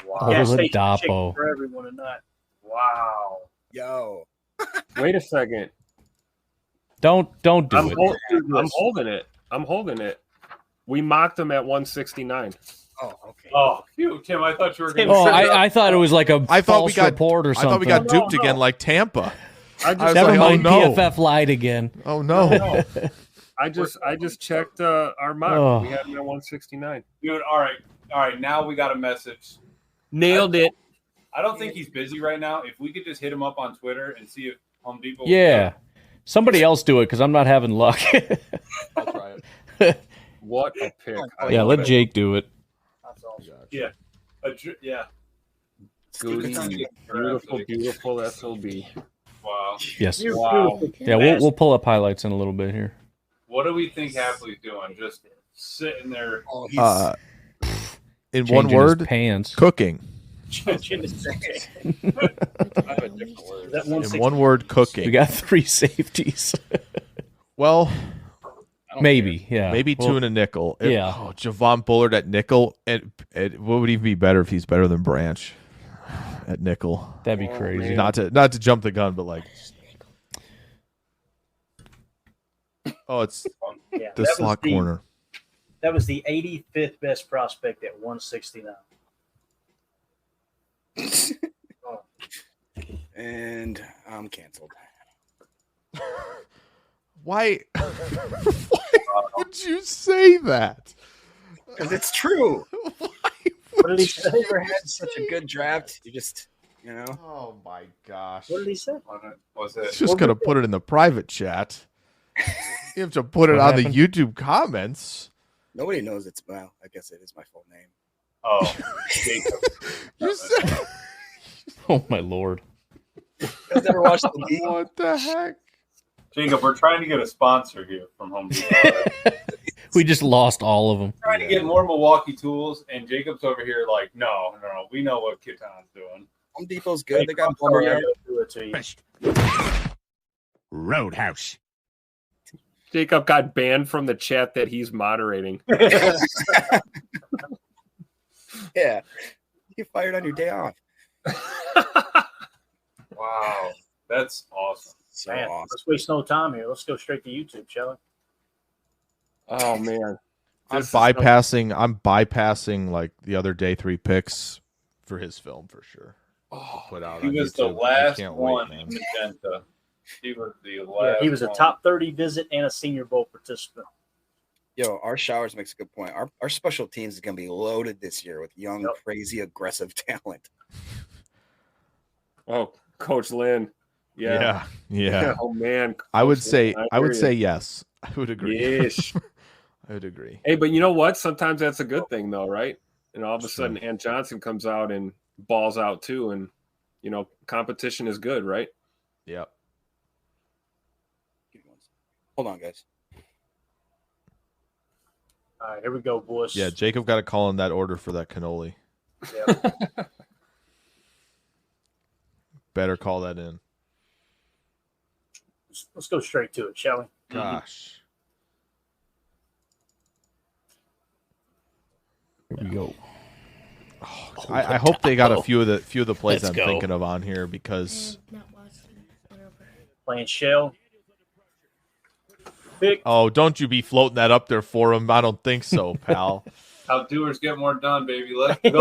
Wow. Gas station Oladapo. chicken for everyone tonight. Wow. Yo. Wait a second. Don't do I'm it. I'm holding it. We mocked him at 169. Oh, okay. Oh, phew, Tim, I thought you were going Oh, I thought it was like a I thought false we got report or I something. thought we got duped again, like Tampa. I just, Never like, mind, oh, no. PFF lied again. Oh no! I just checked our mock. Oh. We had him at 169. Dude, all right. Now we got a message. Nailed it. I don't think he's busy right now. If we could just hit him up on Twitter and see if Home Depot. Yeah. Somebody else do it because I'm not having luck. I'll try it. What a pick. Yeah, let Jake do it. That's awesome. Yeah. Yeah. Goody. Beautiful SOB. Wow. Yes. Wow. Yeah, we'll pull up highlights in a little bit here. What do we think Hapley's doing? Just sitting there. Oh, In Changing one his word, pants. cooking. That In one word, cooking. We got 3 safeties. Well, maybe, yeah. maybe 2 and a nickel. Yeah. Oh, Javon Bullard at nickel. What would even be better if he's better than Branch at nickel? That'd be crazy. Not to jump the gun, but like. Oh, it's Yeah, the that was slot corner. That was the 85th best prospect at 169. And I'm canceled. Why would you say that? Because it's true. What did he say? I've never had such a good draft. You just, Oh my gosh. What did he say? Was it? Just gonna put it in the private chat. You have to put it What on happened? the YouTube comments. Nobody knows it's well. I guess it is my full name. Oh, Jacob. You said Oh my lord. You guys ever watched the league? what the heck? Jacob, we're trying to get a sponsor here from Home Depot. We just lost all of them. Trying to get more Milwaukee tools, and Jacob's over here like, no. We know what Kitan's doing. Home Depot's good. They got lumberyard. Do it to you. Roadhouse. Jacob got banned from the chat that he's moderating. Yeah, you get fired on your day off. Wow, that's awesome. So Man, awesome. let's waste no time here. Let's go straight to YouTube, shall we? Oh man, I'm This is so- bypassing like the other day 3 picks for his film for sure. Oh, Put out he on was the YouTube. I last can't wait, one man. in Magenta. He was the Yeah, last. he was a one. top 30 visit and a Senior Bowl participant. Yo, our Showers makes a good point. Our special teams is going to be loaded this year with young, Yep. crazy, aggressive talent. Oh, Coach Lynn. Yeah. Yeah. Oh man. I would Coach say Lynn, I would hear say you. yes. I would agree. Yes. I would agree. Hey, but you know what? Sometimes that's a good thing, though, right? And all of a sudden, Ant Johnson comes out and balls out too, and competition is good, right? Yep. Hold on, guys. All right, here we go, boys. Yeah, Jacob got to call in that order for that cannoli. Yeah. Better call that in. Let's go straight to it, shall we? Gosh. Here we go. I hope they got a few of the plays Let's I'm go. thinking of on here because Playing Shell. Pick. oh, don't you be floating that up there for him. I don't think so, pal. Outdoers get more done, baby. Let's go.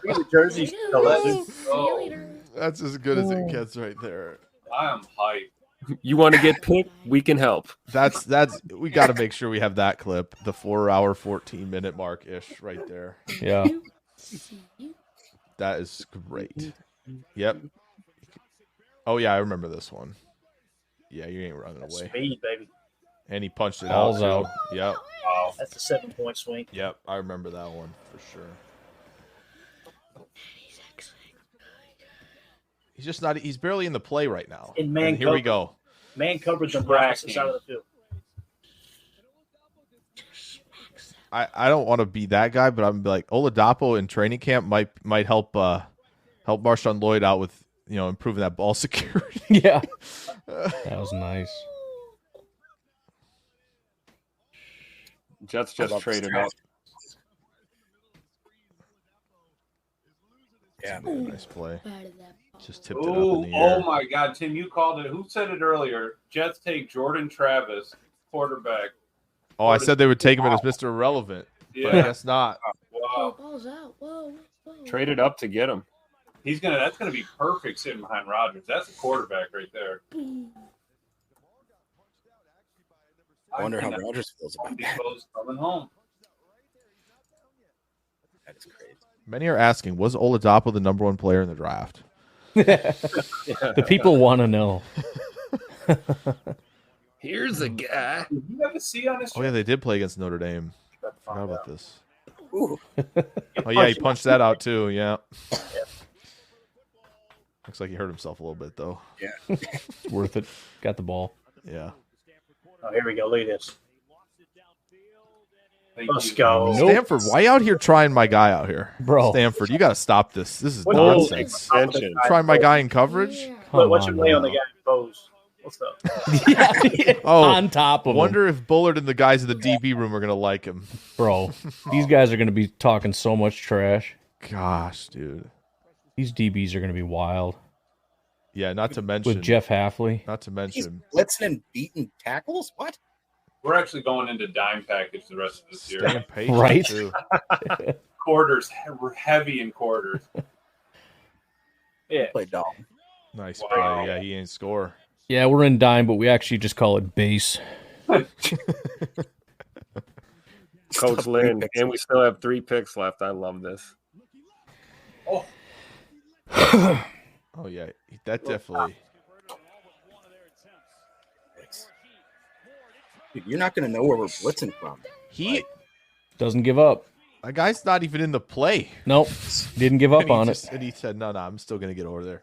The jerseys. Oh, That's as good as it gets right there. I am hyped. You want to get picked? We can help. That's we got to make sure we have that clip, the 4-hour 14-minute mark ish right there. Yeah. That is great. Yep. Oh yeah, I remember this one. Yeah, you ain't running away. Speed, baby. And he punched it Balls out. out. Too. Yep. Wow. That's a 7-point swing. Yep. I remember that one for sure. He's just not. He's barely in the play right now. In man And here we coverage. go. Man coverage on the opposite side of the field. I don't want to be that guy, but I'm like Oladapo in training camp might help Marshawn Lloyd out with improving that ball security. Yeah. That was nice. Jets just traded up. Yeah, nice play. Just tipped it up Ooh, in the air. oh my God, Tim, you called it. Who said it earlier? Jets take Jordan Travis, quarterback. Oh, I said they would take him as Mr. Irrelevant, but I Yeah. guess not. Wow. Balls out. Whoa. Traded up to get him. That's gonna be perfect sitting behind Rodgers. That's a quarterback right there. I wonder how Rodgers feels about that. Depot's coming home. That is crazy. Many are asking, was Oladapo the number 1 player in the draft? The people want to know. Here's a guy. Did you have a C on his Oh yeah, they did play against Notre Dame. Forgot about this. Ooh. Oh yeah, he punched that out too. Yeah. Looks like he hurt himself a little bit though. Yeah. It's worth it. Got the ball. Yeah. Oh, here we go. Look at this. Thank Let's you. go. Stanford, why you out here trying my guy out here? Bro. Stanford, you got to stop this. This is What- nonsense. Extension. Trying my guy in coverage? What's your Come play on on the now. guy in pose? What's up? Yeah. Oh, On top of him. Wonder if Bullard and the guys in the DB room are going to like him. Bro, these guys are going to be talking so much trash. Gosh, dude. These DBs are going to be wild. Yeah, not to mention. With Jeff Halfley. Not to He's mention. blitzing and beating tackles? What? We're actually going into dime package the rest of this year. Staying patient, Right? too. Quarters. We're heavy in quarters. Yeah. Play dog. Nice Wow. play. Yeah, he ain't score. Yeah, we're in dime, but we actually just call it base. Coach Lynn, and we still have 3 picks left. I love this. Oh, Oh, yeah. That definitely. Dude, you're not going to know where we're blitzing from. He doesn't give up. A guy's not even in the play. Nope. Didn't give up on it. And he said, no, I'm still going to get over there.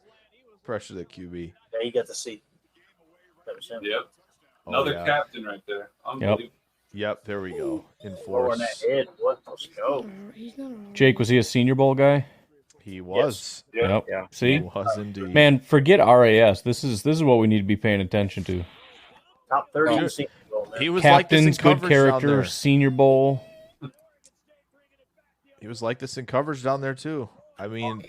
Pressure the QB. Yeah, you got to see. Yep. Oh, Another yeah. captain right there. Unbelievable. Yep, there we go. Lower on that Enforce. head. What? Let's go. Jake, was he a Senior Bowl guy? He was. Yep. Yeah. See? He was indeed. Man, forget RAS. This is what we need to be paying attention to. Top 30 in the Senior Bowl, man. He was Captains, like this in good coverage character, down there. Senior Bowl. He was like this in coverage down there too. I mean,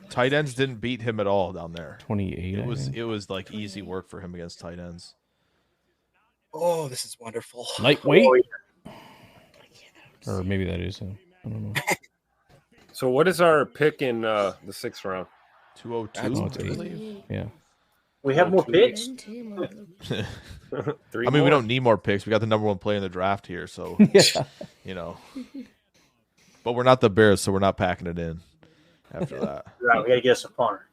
tight ends didn't beat him at all down there. 28. It was like easy work for him against tight ends. Oh, this is wonderful. Lightweight. Oh, yeah. Or maybe that is him. I don't know. So what is our pick in the 6th round? 202, Oh, it's I eight. believe. Yeah. We have more picks. I mean, we don't need more picks. We got the number 1 player in the draft here, so Yeah. you know. But we're not the Bears, so we're not packing it in after that. Right, we got to get us a punter.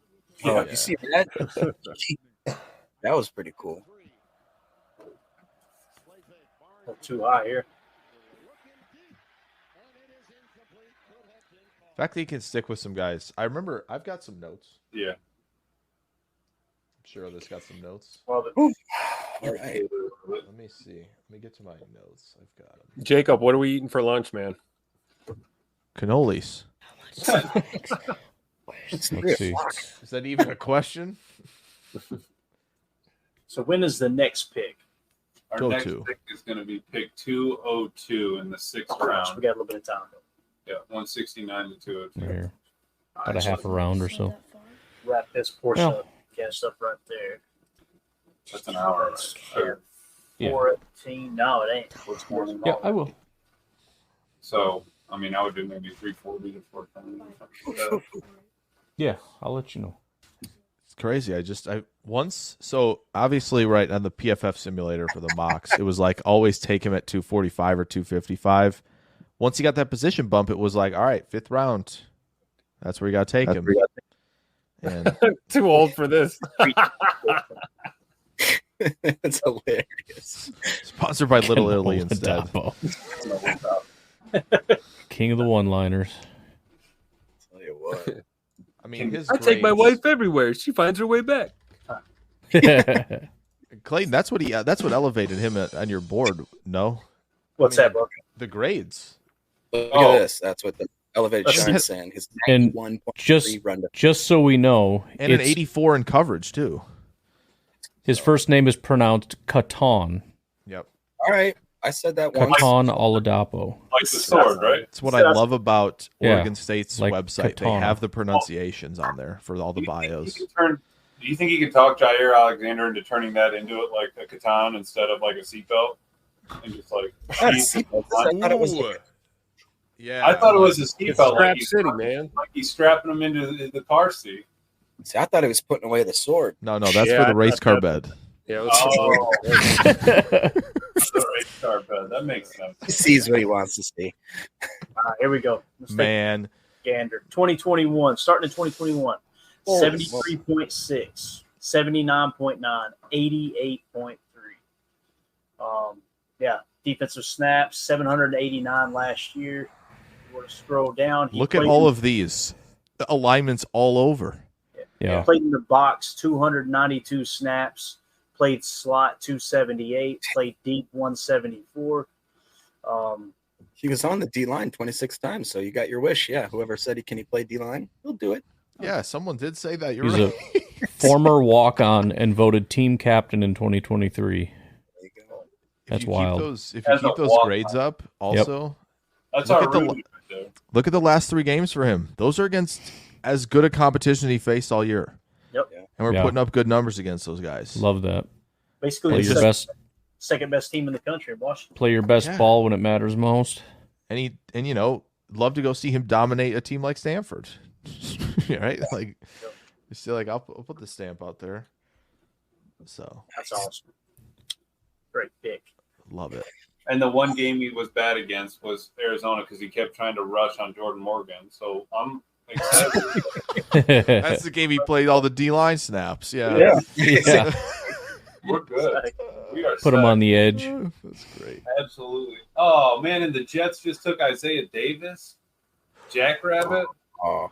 Oh, you see that? That was pretty cool. Not too high here. The fact that he can stick with some guys. I remember I've got some notes. Yeah. I'm sure this got some notes. Well, All right. Let me see. Let me get to my notes. I've got them. Jacob, what are we eating for lunch, man? Cannolis. Let's see. Is that even a question? So when is the next pick? Our Go next to. pick is going to be pick 202 in the 6th round. We got a little bit of time. Yeah, 169 to 202. Here. About a half a round or so. Wrap this portion Well. of cast up right there. That's an hour. That's Right? Yeah. 4:18. No, it ain't. It's more than Yeah, I will. So, I mean, I would do maybe 340 to 410 or something like that. Yeah, I'll let you know. It's crazy. So obviously right on the PFF simulator for the mocks, it was like always take him at 245 or 255. Once he got that position bump, it was like, all right, 5th round. That's where you got to take him. And Too old for this. That's hilarious. sponsored by Little Italy instead. Oladapo. King of the one-liners. Tell you what. I mean, his I take my grades- wife everywhere. She finds her way back. Clayton, that's what elevated him on your board. No, What's that, bro? the grades. Look Oh. at this. That's what the elevated Let's Shine see. saying. His And 91.3 run to just so we know, And an it's- 84 in coverage too. his first name is pronounced Catan. Yep. All right. I said that once. Catan Oladapo. Like the sword, right? That's what I love about Yeah, Oregon State's like website. They katana. have the pronunciations on there for all the bios. Do you think he could talk Jair Alexander into turning that into it like a katan instead of like a seatbelt? And just like, Not a seatbelt. I thought it was Yeah, I thought it was a It's seatbelt. Strap Like City, man. he's strapping him into the car seat. See, I thought he was putting away the sword. No, that's Yeah, for I the race thought car that- bed. Yeah, Oh, the race car bed. That makes sense. He sees what he wants to see. Here we go. Let's take Man, gander. 2021. Starting in 2021. Oh, 73.6, 79.9, 88.3. Yeah, defensive snaps, 789 last year. You want to scroll down. He look at played all in- of these. The alignments all over. Yeah. Played in the box 292 snaps. Played slot 278. Played deep 174. He was on the D line 26 times, so you got your wish. Yeah, whoever said he play D line, he'll do it. Yeah, someone did say that. You're He's right. a former walk-on and voted team captain in 2023. There you go. That's if you wild. If As you a keep those walk-on. grades up, also That's Look our at the- root right there. look at the last 3 games for him. Those are against as good a competition he faced all year, Yep. Yeah. and we're Yeah. putting up good numbers against those guys. Love that. Basically, Play the your second best team in the country in Washington. Play your best Yeah. ball when it matters most. And love to go see him dominate a team like Stanford. Right? Like, you see, like I'll put the stamp out there. So That's awesome. Great pick. love it. And the one game he was bad against was Arizona because he kept trying to rush on Jordan Morgan. So I'm excited. That's the game he played all the D line snaps. Yeah. Yeah. Yeah. We're good. We are Put him set. on the edge. That's great. Absolutely. Oh man, and the Jets just took Isaiah Davis, Jackrabbit. Oh,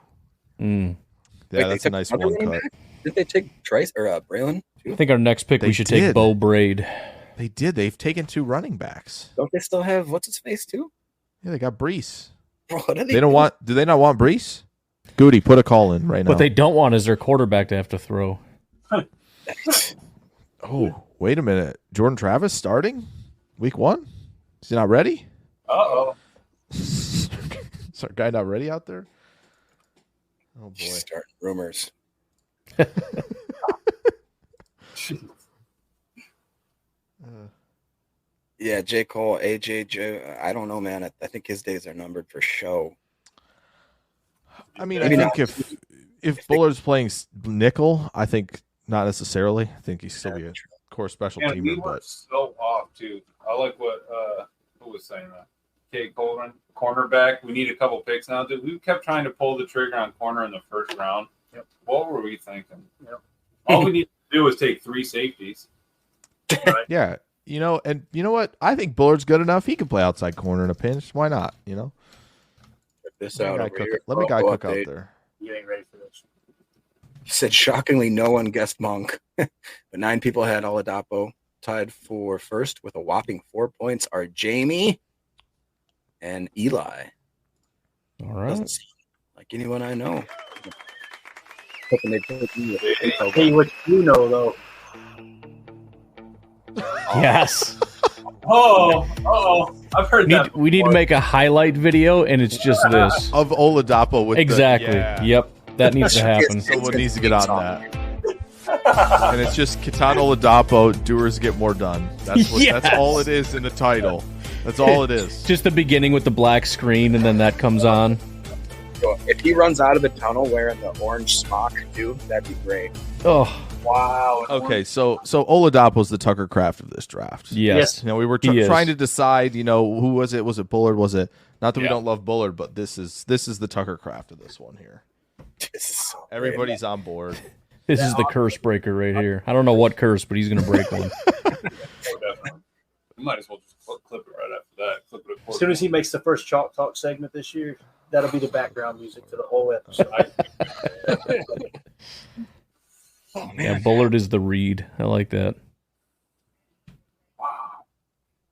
Mm. Yeah, that's a nice one cut. Did they take Trice or Braylon? I think our next pick They we should did. take Bo Braid. They did. They've taken 2 running backs. Don't they still have what's his face too? Yeah, they got Brees. What are They don't want. Do they not want Brees? Goody, put a call in right now. What they don't want is their quarterback to have to throw. Oh, wait a minute. Jordan Travis starting week 1? Is he not ready? Uh-oh. Is our guy not ready out there? Oh boy. Starting rumors. Yeah, J. Cole, AJ, I don't know, man. I think his days are numbered for show. I mean, Maybe I think if Bullard's playing nickel, I think not necessarily. I think he's still be a core special And we teamer, were but so off too. I like what who was saying that. Kate Colvin, cornerback. We need a couple picks now. Dude, we kept trying to pull the trigger on corner in the first round. Yep. What were we thinking? Yep. All we need to do is take 3 safeties. yeah, you know, and you know what? I think Bullard's good enough. He can play outside corner in a pinch. Why not? You know, Check this let out me over guy cook, here. let me guy Oh, cook out update. there. You ain't ready for this. He said, shockingly, no one guessed Monk, but 9 people had Oladapo. Tied for first with a whopping 4 points are Jamie and Eli. All right. Doesn't seem like anyone I know. Hoping they put me with info. Hey, what you know though? Yes. Oh, I've heard that. We need to make a highlight video, and it's just this. Of Oladapo with Exactly. The, yeah. Yep. That needs to happen. Someone needs to get on that. And it's just Ketan Oladapo, doers get more done. That's what, Yes. That's all it is in the title. That's all it is. Just the beginning with the black screen, and then that comes on. So if he runs out of the tunnel wearing the orange smock too, that'd be great. Oh, Wow. Okay, so Oladapo's the Tucker Craft of this draft. yes. You know, we were He is. trying to decide, you know, who was it? Was it Bullard? Was it not that we Yeah. don't love Bullard, but this is the Tucker Craft of this one here. This is so great. Everybody's on board. This is the curse breaker right here. I don't know what curse, but he's going to break one. Definitely. We might as well just clip it right after that. Clip it As soon as he makes the first Chalk Talk segment this year, that'll be the background music for the whole episode. Oh man, Yeah, Bullard is the reed. I like that.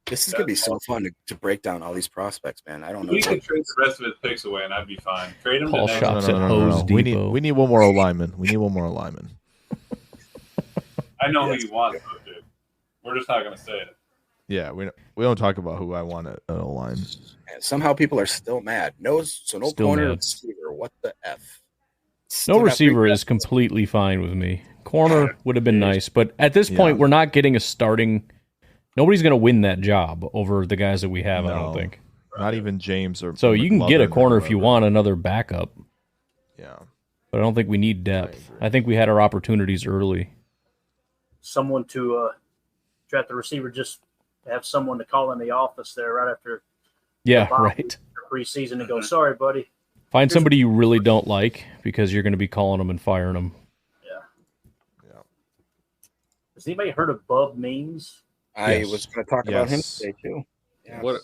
this is gonna be so fun to break down all these prospects, man. I don't know. We could trade the rest of his picks away, and I'd be fine. Trade him Paul to Shop. next. Shops at Hose We Depot. need one more lineman. We need one more lineman. I know who you want, though, dude. We're just not going to say it. Yeah, we don't talk about who I want at O-line. And somehow people are still mad. No Still corner mad. receiver. What the f? No Still got receiver 3 is completely fine with me. Corner would have been nice, but at this point, we're not getting a starting. Nobody's going to win that job over the guys that we have. I don't No. think. Not even James or So you can get a McLovin or corner if you whoever. want another backup, Yeah. but I don't think we need depth. I think we had our opportunities early. Someone to draft the receiver, just have someone to call in the office there right after Yeah, the right. preseason and go, sorry, buddy. Find somebody you really don't like because you're going to be calling them and firing them. Has anybody heard of Bub Means? I Yes. was going to talk about him Yes. today too. Yeah. What a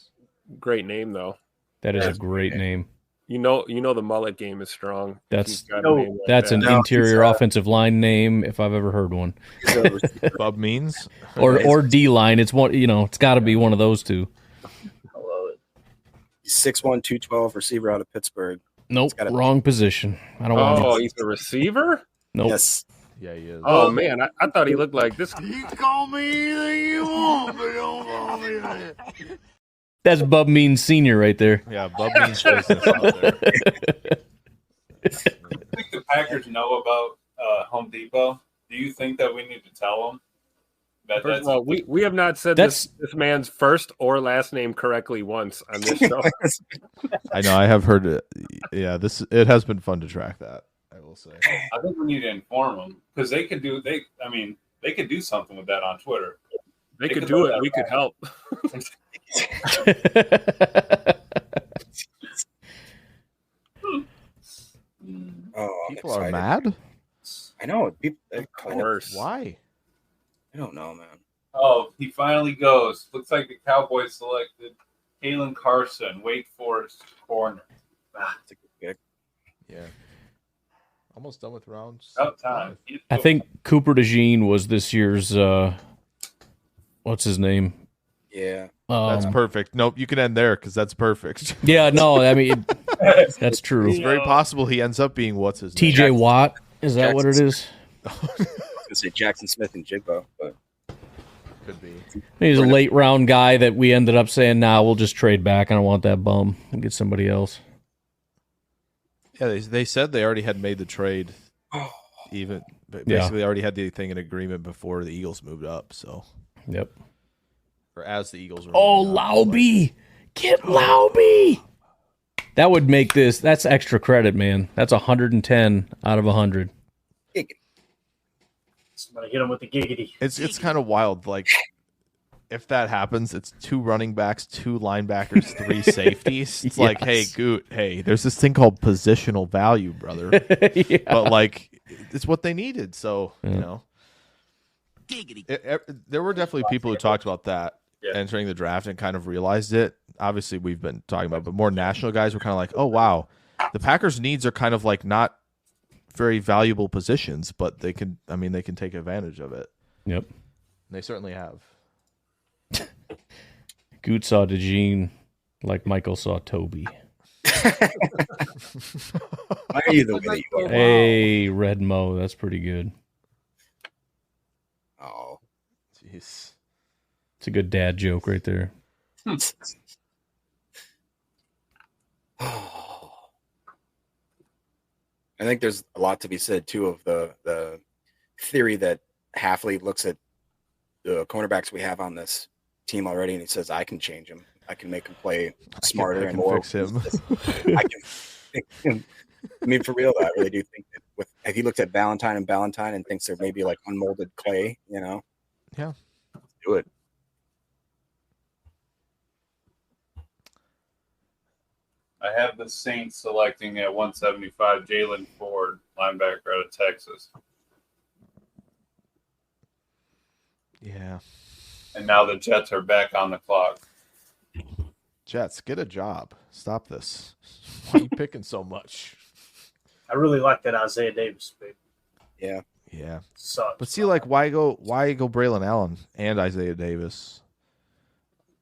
great name though. That is a great name. You know the mullet game is strong. if That's he's got a no, name like That's that. an No, interior he's, offensive line name if I've ever heard one, He's a receiver. Bub means or D line. It's one. It's got to be one of those two. I love it. He's 6'1", 212 receiver out of Pittsburgh. Nope, got a- wrong position. I don't want Oh, it. he's a receiver? Nope. Yes. Yeah, he is. Oh man, I thought he looked like this. That's Bub Means Senior right there. Yeah, Bub means business out there. I think the Packers know about Home Depot. Do you think that we need to tell them that First that's of all, we have not said this man's first or last name correctly once on this show. I know. I have heard it. Yeah, it has been fun to track that. I will say. I think we need to inform them because they could do something with that on Twitter. They could could do let it. We that could help. Oh, I'm People are excited. mad. I know. People, Of course. Why? I don't know, man. Oh, he finally goes. Looks like the Cowboys selected Kalen Carson, Wake Forest corner. That's a good pick. Yeah. Almost done with rounds. About time. I think Cooper DeJean was this year's. What's his name? Yeah. That's perfect. Nope, you can end there because that's perfect. Yeah, no, I mean that's true. It's very possible he ends up being what's his name? TJ Watt. Is that what it is? I was gonna say Jackson Smith and Jigbo, but could be. He's a late round guy that we ended up saying, "Nah, we'll just trade back. I don't want that bum. We'll get somebody else." Yeah, they said they already had made the trade. Even basically, they already had the thing in agreement before the Eagles moved up. So, yep. Or as the Eagles were. Oh, Laube, get Laube. That would make this. That's extra credit, man. That's 110 out of 100. Somebody hit him with the giggity. It's kind of wild. Like, if that happens, it's 2 running backs, 2 linebackers, 3 safeties. It's like, hey, Goot, hey, there's this thing called positional value, brother. Yeah. But like, it's what they needed. So you know, there were definitely people who talked about that entering the draft and kind of realized it. Obviously, we've been talking about, but more national guys were kind of like, oh wow, the Packers' needs are kind of like not very valuable positions, but they can. I mean, they can take advantage of it. Yep, and they certainly have. Goot saw DeJean like Michael saw Toby. Why are you the way you are? Hey, Red Mo, that's pretty good. Oh, jeez, it's a good dad joke right there. I think there's a lot to be said too of the theory that Hafley looks at the cornerbacks we have on this team already, and he says, "I can change him. I can make him play smarter and more." Fix him. I can fix him. I mean, for real, though, I really do think that if he looked at Valentine and thinks they're maybe like unmolded clay, you know, yeah, do it. I have the Saints selecting at 175 Jalen Ford, linebacker out of Texas. Yeah. And now the Jets are back on the clock. Jets, get a job. Stop this. Why are you picking so much? I really like that Isaiah Davis pick. Yeah. Yeah. Sucks. But see, like, why go Braylon Allen and Isaiah Davis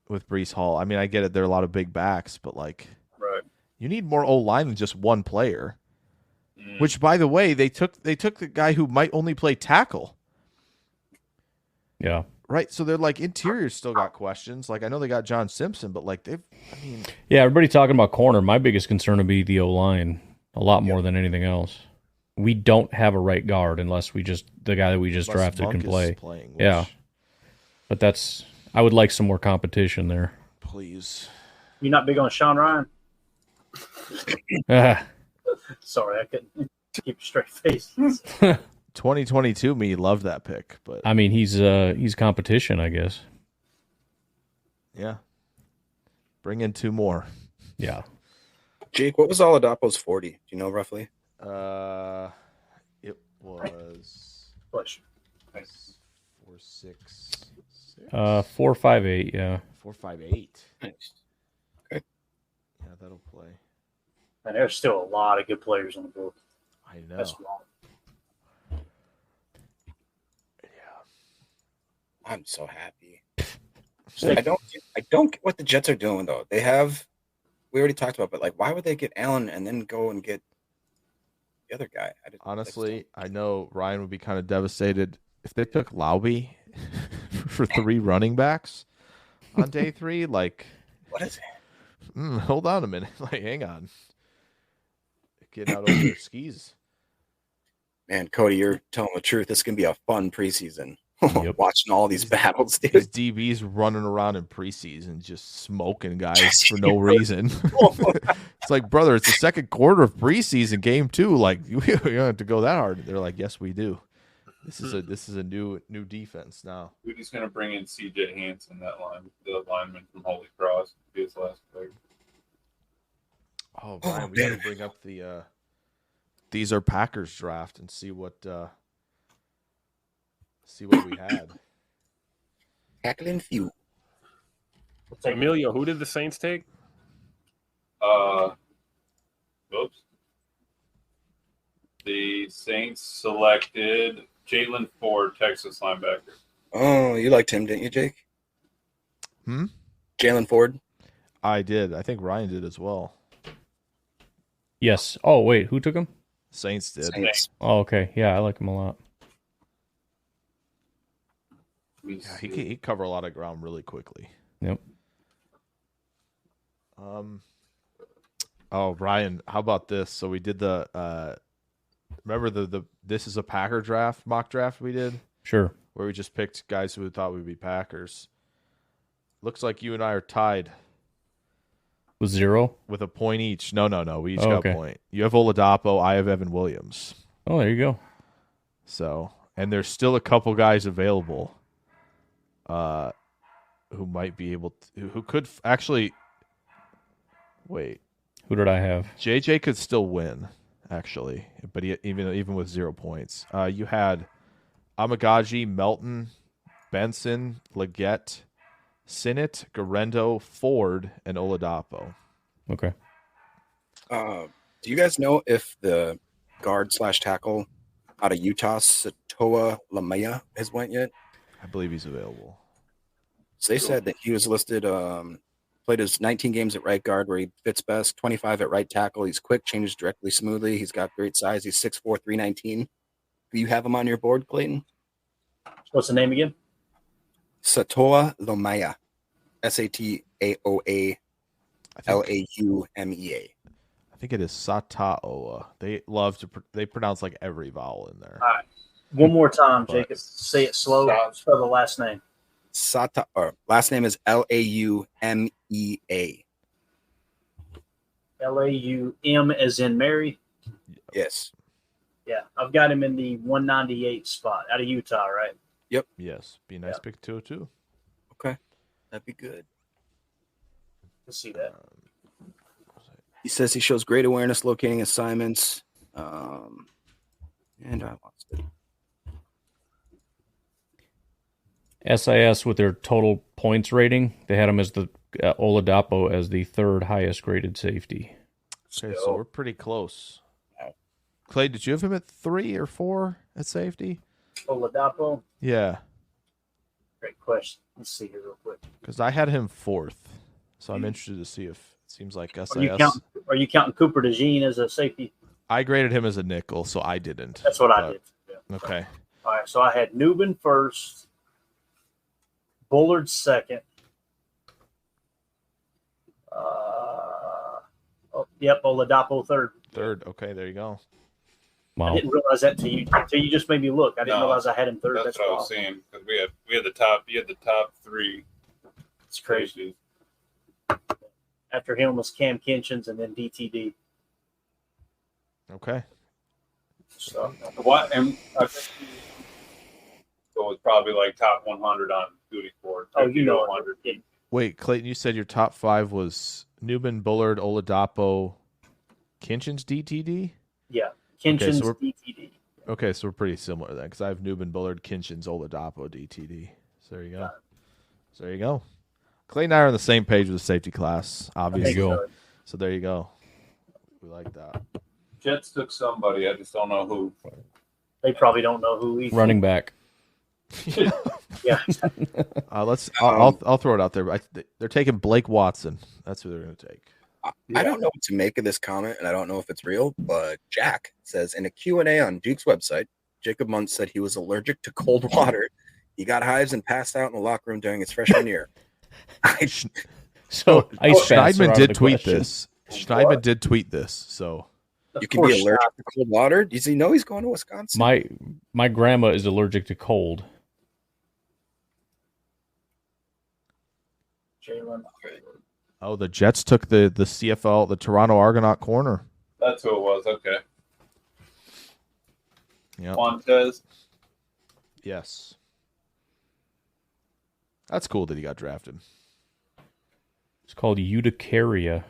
with Breece Hall? I mean, I get it. There are a lot of big backs, but like, right. You need more O-line than just one player. Which, by the way, they took the guy who might only play tackle. Yeah. Right. So they're like, interior still got questions. Like, I know they got John Simpson, but like yeah, everybody talking about corner. My biggest concern would be the O-line a lot more than anything else. We don't have a right guard unless the guy that we just drafted Monk can play. is playing, Yeah. But I would like some more competition there. Please. You're not big on Sean Ryan? Sorry, I couldn't keep a straight face. 2022 me loved that pick, but I mean, he's competition, I guess. Yeah. Bring in 2 more. Yeah. Jake, what was Oladapo's 40? Do you know roughly? It was 4.66. 4.58. Yeah. 4.58. Nice. Okay. Yeah, that'll play. And there's still a lot of good players on the board. I know. That's wrong. I'm so happy. I don't get what the Jets are doing though. We already talked about, but like, why would they get Allen and then go and get the other guy? Honestly, I know Ryan would be kind of devastated if they took Laube for 3 running backs on day 3. Like, what is it? Hold on a minute. Like, hang on. Getting out over their skis. Man, Cody, you're telling the truth. This is gonna be a fun preseason. Yep. Watching all these battles, dude. These DBs running around in preseason, just smoking guys for no reason. It's like, brother, it's the second quarter of preseason, game 2. Like, you don't have to go that hard. They're like, yes, we do. This is a new defense now. Who's going to bring in C.J. Hansen, the lineman from Holy Cross, be his last pick? Oh, Brian, we got to bring up the These Are Packers draft and see what we had. tackling few. Emilio, who did the Saints take? Oops. The Saints selected Jalen Ford, Texas linebacker. Oh, you liked him, didn't you, Jake? Jalen Ford? I did. I think Ryan did as well. Yes. Oh, wait. Who took him? Saints did. Saints. Oh, okay. Yeah, I like him a lot. Yeah, he cover a lot of ground really quickly. Yep. Oh, Ryan, how about this? So we did the remember the this is a Packer draft, mock draft we did? Sure. Where we just picked guys who we thought would be Packers. Looks like you and I are tied. With 0? With a point each. No. We each Oh, got okay. a point. You have Oladapo, I have Evan Williams. Oh, there you go. So, and there's still a couple guys available who might be able to, who could actually wait. Who did I have? JJ could still win, actually, but even with 0 points. You had Amagaji, Melton, Benson, Leggett, Sinnott, Garendo, Ford, and Oladapo. Okay. Do you guys know if the guard/tackle out of Utah, Satoa Lamaya, has went yet? I believe he's available. So they said that he was listed, played his 19 games at right guard where he fits best, 25 at right tackle. He's quick, changes directly smoothly. He's got great size. He's 6'4", 319. Do you have him on your board, Clayton? What's the name again? Satoa Lomaya. Sataoa Laumea. I think it is Sataoa. They love to they pronounce like every vowel in there. All right. One more time, Jacob. Say it slow. Spell the last name. Last name is Laumea. Laum as in Mary. Yes. Yeah, I've got him in the 198 spot out of Utah, right? Yep. Yes. Be a nice pick 202. Okay. That'd be good. Let's see that. He says he shows great awareness locating assignments. And I lost it. SIS with their total points rating, they had him as the Oladapo as the 3rd highest graded safety. Okay, so we're pretty close. Clay, did you have him at 3 or 4 at safety? Oladapo. Yeah. Great question. Let's see here real quick. Because I had him 4th. So I'm interested to see if it seems like SIS. Are you counting Cooper DeJean as a safety? I graded him as a nickel, so I didn't. That's what I did. Yeah. Okay. All right, so I had Newbin first, Bullard second. Oladapo third. Third. Okay, there you go. Wow. I didn't realize that till you just made me look. I didn't realize I had him third. That's what I was saying, because we had the top. You had the top 3. It's crazy. After him was Cam Kinchins and then DTD. Okay. So what? And I think it was probably like top 100 on duty for. Oh, you know, 100. Wait, Clayton, you said your top 5 was Newman, Bullard, Oladapo, Kinchins, DTD? Yeah, Kinchins, okay, DTD. Okay, so we're pretty similar then, because I have Newman, Bullard, Kinchins, Oladapo, DTD. So there you go. So there you go. Clay and I are on the same page with the safety class, obviously. So there you go. We like that. Jets took somebody. I just don't know who. They probably don't know who either. Running back. Yeah. I'll throw it out there. They're taking Blake Watson. That's who they're going to take. I don't know what to make of this comment, and I don't know if it's real, but Jack says in a Q&A on Duke's website, Jacob Muntz said he was allergic to cold water. He got hives and passed out in the locker room during his freshman year. Schneidman did tweet this. Schneidman did tweet this. So you can be allergic to cold water. Does he know he's going to Wisconsin? My grandma is allergic to cold. Jalen. Oh, the Jets took the CFL, the Toronto Argonaut corner. That's who it was. Okay. Yeah. Montez. Yes. That's cool that he got drafted. It's called urticaria.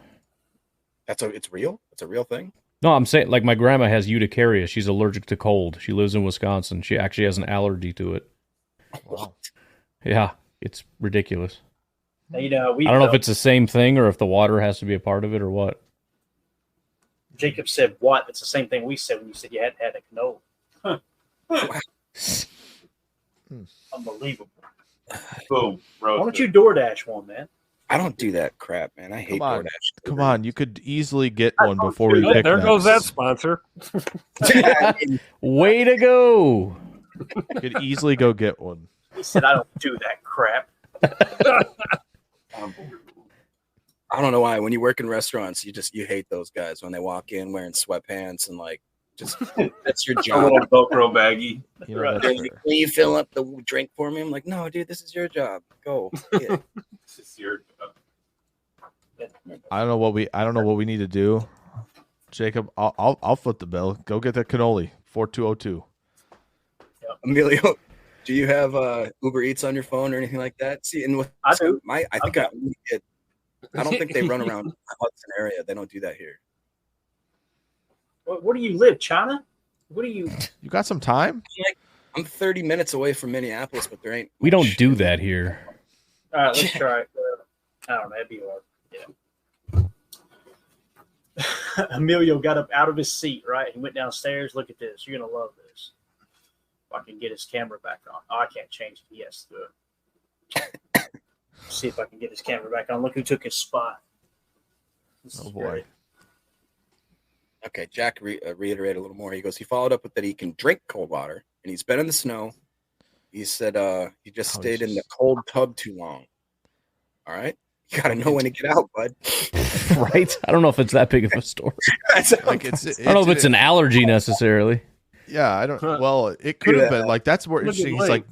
It's real? It's a real thing? No, I'm saying like my grandma has urticaria. She's allergic to cold. She lives in Wisconsin. She actually has an allergy to it. Wow. Yeah. It's ridiculous. Now, you know, I don't know if it's the same thing or if the water has to be a part of it or what. Jacob said what? It's the same thing we said when you said you hadn't had a canola. Unbelievable. Boom. Why don't you DoorDash one, man? I don't do that crap, man. I hate DoorDash. Come on, you could easily get one before we pick. There goes that sponsor. Way to go! You could easily go get one. He said, "I don't do that crap." I don't know why. When you work in restaurants, you hate those guys when they walk in wearing sweatpants and like just that's your A job. little Velcro baggy. Can you fill up the drink for me? I'm like, no, dude, this is your job. Go. Yeah. This is your job. I don't know what we need to do. Jacob, I'll foot the bill. Go get that cannoli. 4202. Emilio, do you have Uber Eats on your phone or anything like that? See, and with I do. I don't think they run around Hudson area. They don't do that here. Where do you live, China? What do you? You got some time? I'm 30 minutes away from Minneapolis, but there ain't. We don't do that here. All right, let's try it. I don't know. That'd be hard. Yeah. Emilio got up out of his seat, right? He went downstairs. Look at this. You're going to love this. If I can get his camera back on. Oh, I can't change it. Yes, do it. See if I can get his camera back on. Look who took his spot. Oh, boy. Okay, Jack reiterated a little more. He goes, he followed up with that he can drink cold water, and he's been in the snow. He said he just stayed in the cold tub too long. All right? You got to know when to get out, bud. Right? I don't know if it's that big of a story. Like I don't know if it's an allergy necessarily. Yeah, I don't. Well, it could have been like that's more interesting. He's like,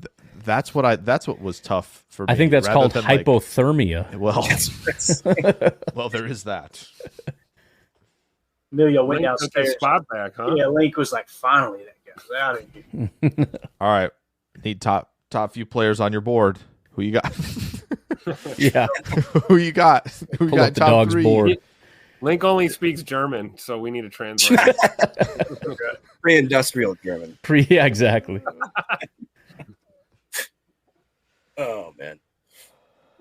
that's what was tough for me. I think that's rather called than, like, hypothermia. well, well, there is that. Emilio went Link took downstairs. his spot back, huh? Yeah, Link was like, finally, that guy's out of here. All right, need top few players on your board. Who you got? Yeah, who you got? Who you Pull got? up the Top dog's three. board. Link only speaks German, so we need a translator. Pre-industrial German. Yeah, exactly. Oh, man.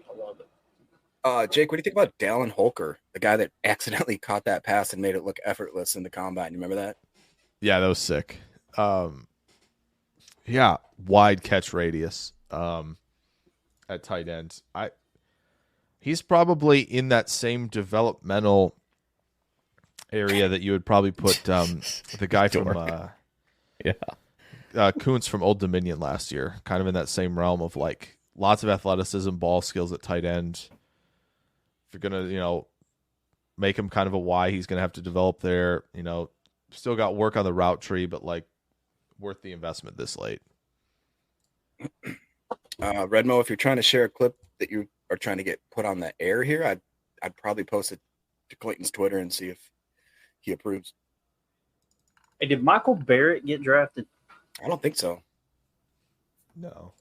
I love it. Jake, what do you think about Dallin Holker, the guy that accidentally caught that pass and made it look effortless in the combine? You remember that? Yeah, that was sick. Yeah, wide catch radius at tight end. He's probably in that same developmental area that you would probably put the guy from Kuntz from Old Dominion last year, kind of in that same realm of like lots of athleticism, ball skills at tight end. If you're gonna, make him kind of a Y, he's gonna have to develop there. Still got work on the route tree, but like worth the investment this late. Redmo, if you're trying to share a clip that you are trying to get put on the air here, I'd probably post it to Clayton's Twitter and see if he approves. Hey, did Michael Barrett get drafted? I don't think so. No.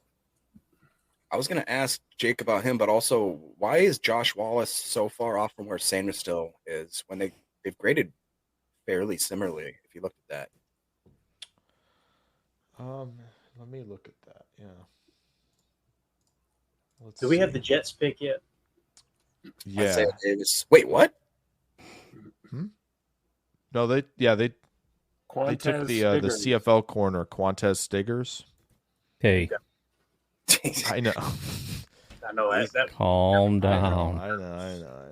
I was going to ask Jake about him, but also why is Josh Wallace so far off from where Sandersville is when they've graded fairly similarly, if you looked at that? Let me look at that. Yeah. Do we have the Jets pick yet? Yeah. Isaiah Davis. Wait, what? No, they took Quantez the Stiggers. CFL corner, Quantez Stiggers. Hey, I know. I know that. calm down. I know.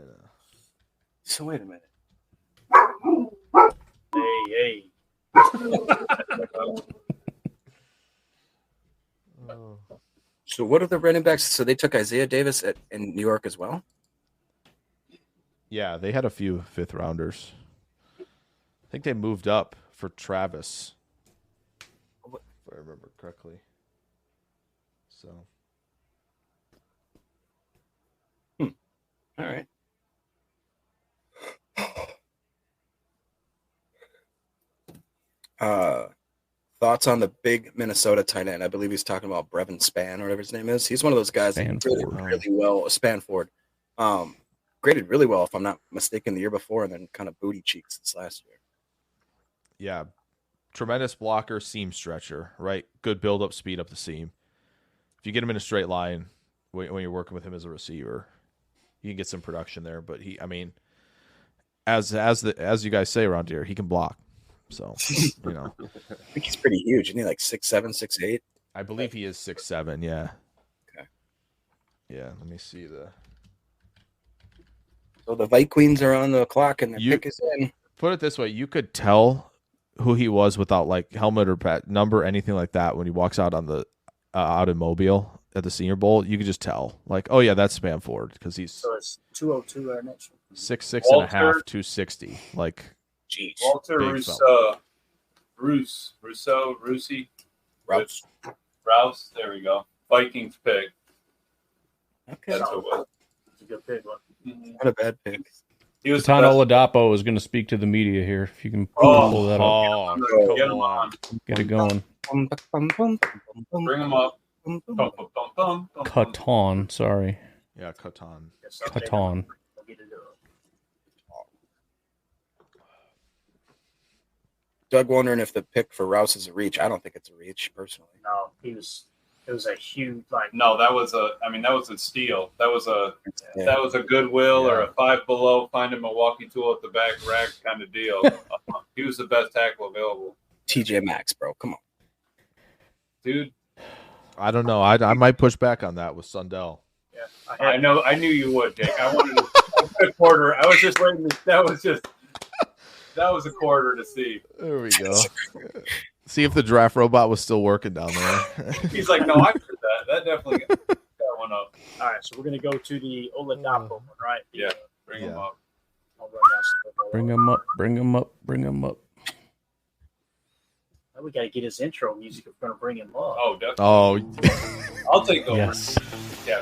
So wait a minute. Hey. So what are the running backs? So they took Isaiah Davis in New York as well? Yeah, they had a few fifth rounders. I think they moved up for Travis, if I remember correctly. So, All right. Thoughts on the big Minnesota tight end? I believe he's talking about Brevin Spann or whatever his name is. He's one of those guys that graded really well. Spanford, graded really well, if I'm not mistaken, the year before, and then kind of booty cheeks this last year. yeah, tremendous blocker, seam stretcher, right? Good build up, speed up the seam. If you get him in a straight line, when you're working with him as a receiver. You can get some production there, but as you guys say around here, he can block. So, I think he's pretty huge. Isn't he like 6'7", 6'8"? I believe he is 6'7", yeah. Okay. Yeah, let me see So the Vikings are on the clock and the pick is in. Put it this way, you could tell who he was without like helmet or number, anything like that when he walks out on the out in Mobile at the Senior Bowl. You could just tell, like, oh yeah, that's Spam Ford because he's So it's 202 our next one. 6'6" and a half, 260. Like, jeez. Walter Rousseau. Rouse. There we go. Vikings pick. Okay. That's what it was. It's a good pick one. Not a bad pick. He was Tano Oladapo is going to speak to the media here. If you can pull that up. Get him on. Get it going. Bring him up. Catan, sorry. Yeah, Catan. Catan. Doug wondering if the pick for Rouse is a reach. I don't think it's a reach, personally. No, it was a huge No, that was a steal. That was a Goodwill or a Five Below, find a Milwaukee tool at the back rack kind of deal. He was the best tackle available. TJ Maxx, bro. Come on. Dude. I don't know. I might push back on that with Sundell. Yeah, I know. I knew you would, Dick. I wanted a quarter. I was just waiting. That was a quarter to see. There we go. See if the draft robot was still working down there. He's like, no, I did that. That definitely got one up. All right, so we're going to go to the Oladapo one, right? Yeah, bring him up. Bring him up. Bring him up. Bring him up. Now we got to get his intro music if we're going to bring him up. Oh, definitely. Oh, I'll take over. Yes. Yeah,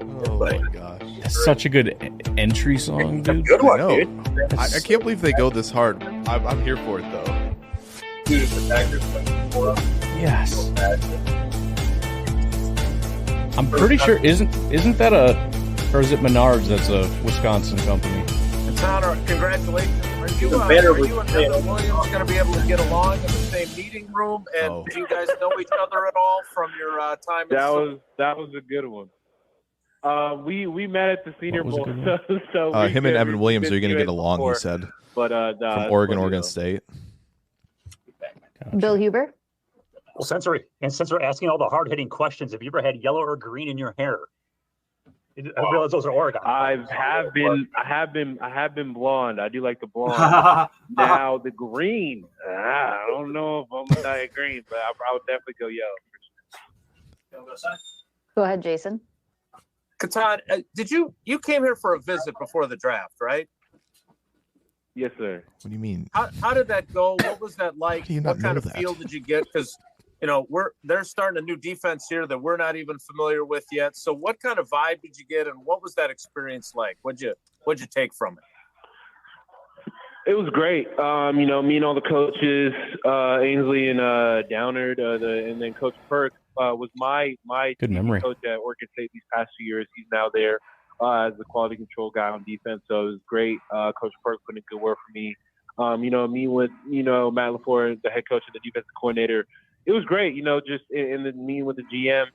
oh my gosh. That's such a good entry song, dude. Good one, I dude. I can't believe they go this hard. I'm here for it though. Dude, if the Packers Yes. I'm pretty sure isn't that or is it Menards that's a Wisconsin company? Connor, congratulations. Are you and Evan Williams going to be able to get along in the same meeting room? And do you guys know each other at all from your time? That was a good one. We met at the Senior Bowl. So him and Evan Williams are going to get along, he said. But from Oregon State. Bill Huber. Well, since we're asking all the hard-hitting questions, have you ever had yellow or green in your hair? I realize those are Oregon. I have been blonde. I do like the blonde. Now the green. I don't know if I'm gonna die at green, but I would definitely go yellow. Go ahead, Jason. Catan, you came here for a visit before the draft, right? Yes, sir. What do you mean? How did that go? What was that like? do you not What kind know of that? feel did you get? Because they're starting a new defense here that we're not even familiar with yet. So what kind of vibe did you get, and what was that experience like? What'd you take from it? It was great. Me and all the coaches, Ainsley and Downard, and then Coach Perk was my Good memory. coach at Oregon State these past few years. He's now there as the quality control guy on defense. So it was great. Coach Perk put in good work for me. Me with Matt LaFleur, the head coach and the defensive coordinator. It was great, just in the meeting with the GM.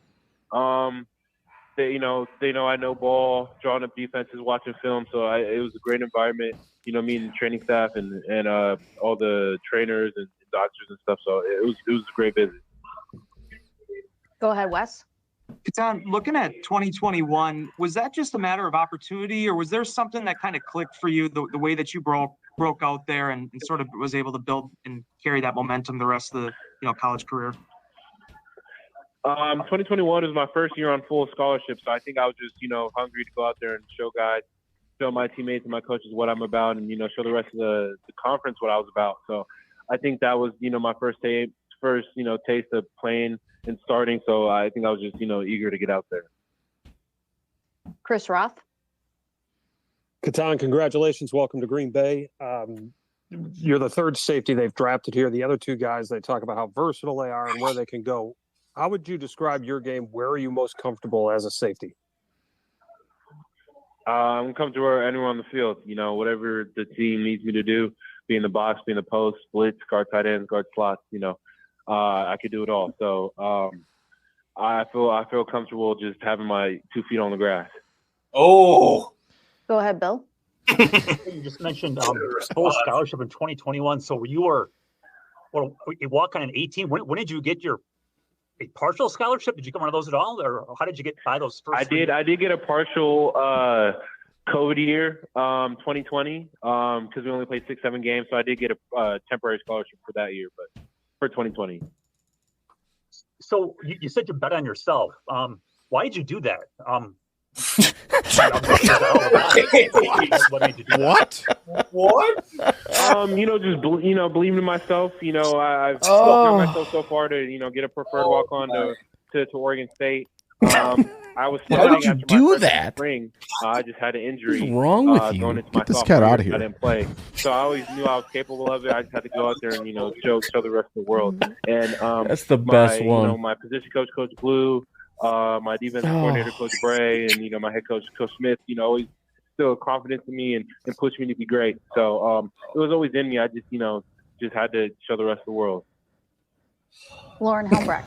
They know I know ball, drawing up defenses, watching film. So it was a great environment, meeting the training staff and all the trainers and doctors and stuff. So it was a great visit. Go ahead, Wes. Catan, looking at 2021, was that just a matter of opportunity, or was there something that kind of clicked for you, the way that you broke out there and sort of was able to build and carry that momentum the rest of the college career? 2021 was my first year on full scholarship, so I think I was just hungry to go out there and show guys, show my teammates and my coaches what I'm about, and show the rest of the conference what I was about. So I think that was my first taste of playing and starting. So I think I was just eager to get out there. Chris Roth. Catan, congratulations. Welcome to Green Bay. You're the third safety they've drafted here. The other two guys, they talk about how versatile they are and where they can go. How would you describe your game? Where are you most comfortable as a safety? I'm comfortable anywhere on the field. Whatever the team needs me to do, be in the box, be in the post, blitz, guard tight ends, guard slots, I could do it all. So I feel comfortable just having my 2 feet on the grass. Oh, Go ahead, Bill. You just mentioned full scholarship in 2021. So you were, well, you walk on an 18. When did you get your a partial scholarship? Did you get one of those at all, or how did you get by those first? I did get a partial COVID year, 2020, because we only played 6-7 games. So I did get a temporary scholarship for that year, but for 2020. So you said you bet on yourself. Why did you do that? What? What? Just believing in myself. I've taught myself so far to get a preferred walk on to Oregon State. I was Why would you do that? Spring. I just had an injury. What's wrong with you? Going into my Get this sophomore cat year, out of here. I didn't play, so I always knew I was capable of it. I just had to go out there and show the rest of the world. And That's the best one. My position coach, Coach Blue, my defensive coordinator, Coach Bray, and my head coach, Coach Smith. Always still confidence in me and pushed me to be great. So it was always in me. I just had to show the rest of the world. Lauren Helmbrecht.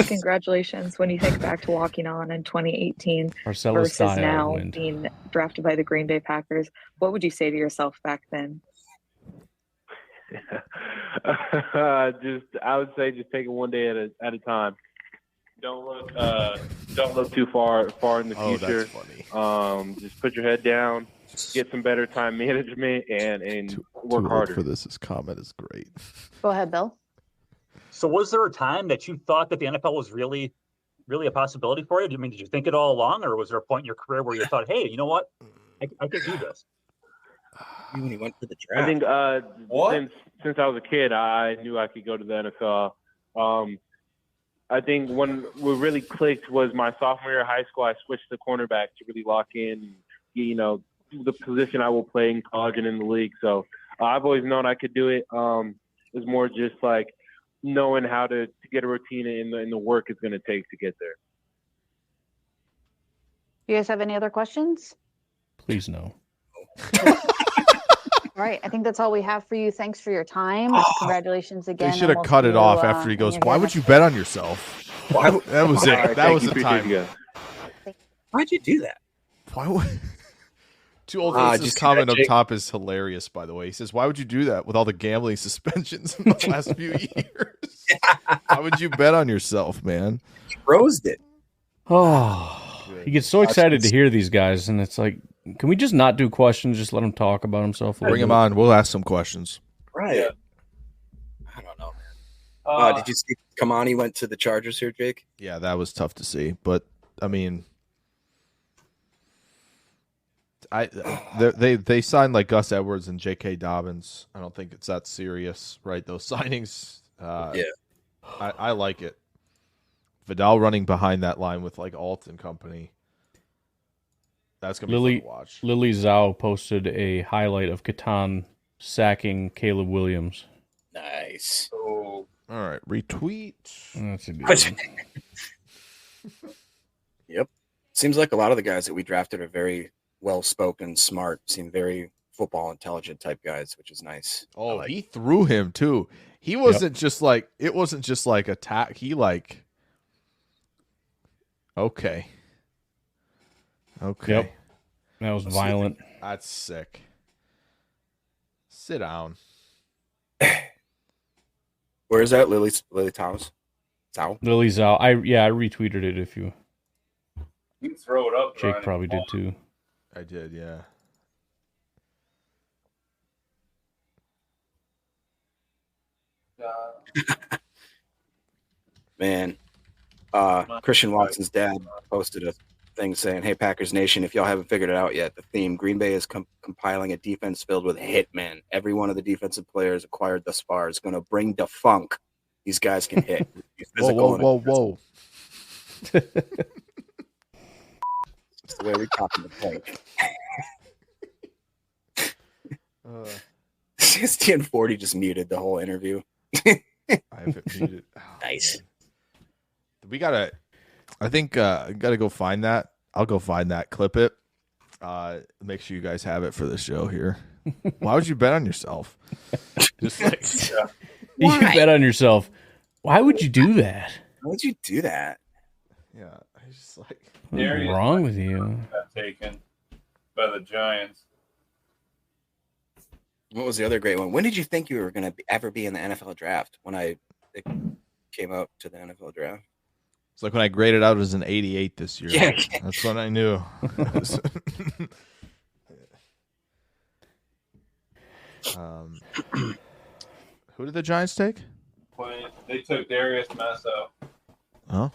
Congratulations when you think back to walking on in 2018 Marcelo versus Style now win. being drafted by the Green Bay Packers. What would you say to yourself back then? I would say just take it one day at a time. Don't look too far in the future. That's funny. Just put your head down, get some better time management, and work harder. For this comment is great. Go ahead, Bill. So was there a time that you thought that the NFL was really, really a possibility for you? Did you think it all along, or was there a point in your career where you thought, hey, you know what? I could do this? When he went to the draft. I think since I was a kid, I knew I could go to the NFL. I think when we really clicked was my sophomore year of high school. I switched to cornerback to really lock in, the position I will play in college and in the league. So I've always known I could do it. It was more just like knowing how to get a routine and the work it's going to take to get there. You guys have any other questions? Please no. All right, I think that's all we have for you. Thanks for your time. Congratulations again. They should have cut it off after he goes, why would you bet on yourself? That was it. Right, that was you. the time. Why'd you do that? Why would... Too old for this just comment that, up Jake. top is hilarious, by the way. He says, why would you do that with all the gambling suspensions in the last few years? Why would you bet on yourself, man? He rosed it. Oh, he gets so excited to hear these guys, and it's like, can we just not do questions? Just let him talk about himself. Bring him on. We'll ask some questions. Right. Yeah. I don't know, man. Did you see Kamani went to the Chargers here, Jake? Yeah, that was tough to see. But, I mean... They signed like Gus Edwards and J.K. Dobbins. I don't think it's that serious, right? Those signings. Yeah. I like it. Vidal running behind that line with like Alt and company. That's gonna be fun to watch. Lily Zhao posted a highlight of Catan sacking Caleb Williams. Nice. Oh. All right, retweet. That's a good one. Yep. Seems like a lot of the guys that we drafted are very well-spoken, smart, seem very football intelligent type guys, which is nice. Oh, he threw him too. He wasn't just like, it wasn't just like attack. He like, okay. Yep. That was violent. That's sick. Sit down. Where is that? Lily Thomas? Lily Zhao. I retweeted it if you. You can throw it up. Jake probably did too. I did, yeah. Man, Christian Watson's dad posted a thing saying, "Hey, Packers Nation, if y'all haven't figured it out yet, the theme, Green Bay is compiling a defense filled with hitmen. Every one of the defensive players acquired thus far is going to bring the funk. These guys can hit." Whoa. It's the way we talk in the point. CSTN40 just muted the whole interview. I haven't muted. Nice. We gotta. I think gotta go find that. I'll go find that. Clip it. Make sure you guys have it for the show here. Why would you bet on yourself? Just like you bet on yourself. Why would you do that? would you do that? Yeah, I just like. What's wrong with you? Got taken by the Giants. What was the other great one? When did you think you were going to ever be in the NFL draft? When it came out to the NFL draft? It's like when I graded out as an 88 this year. Yeah. That's when I knew. Who did the Giants take? When they took Darius Meso. Oh.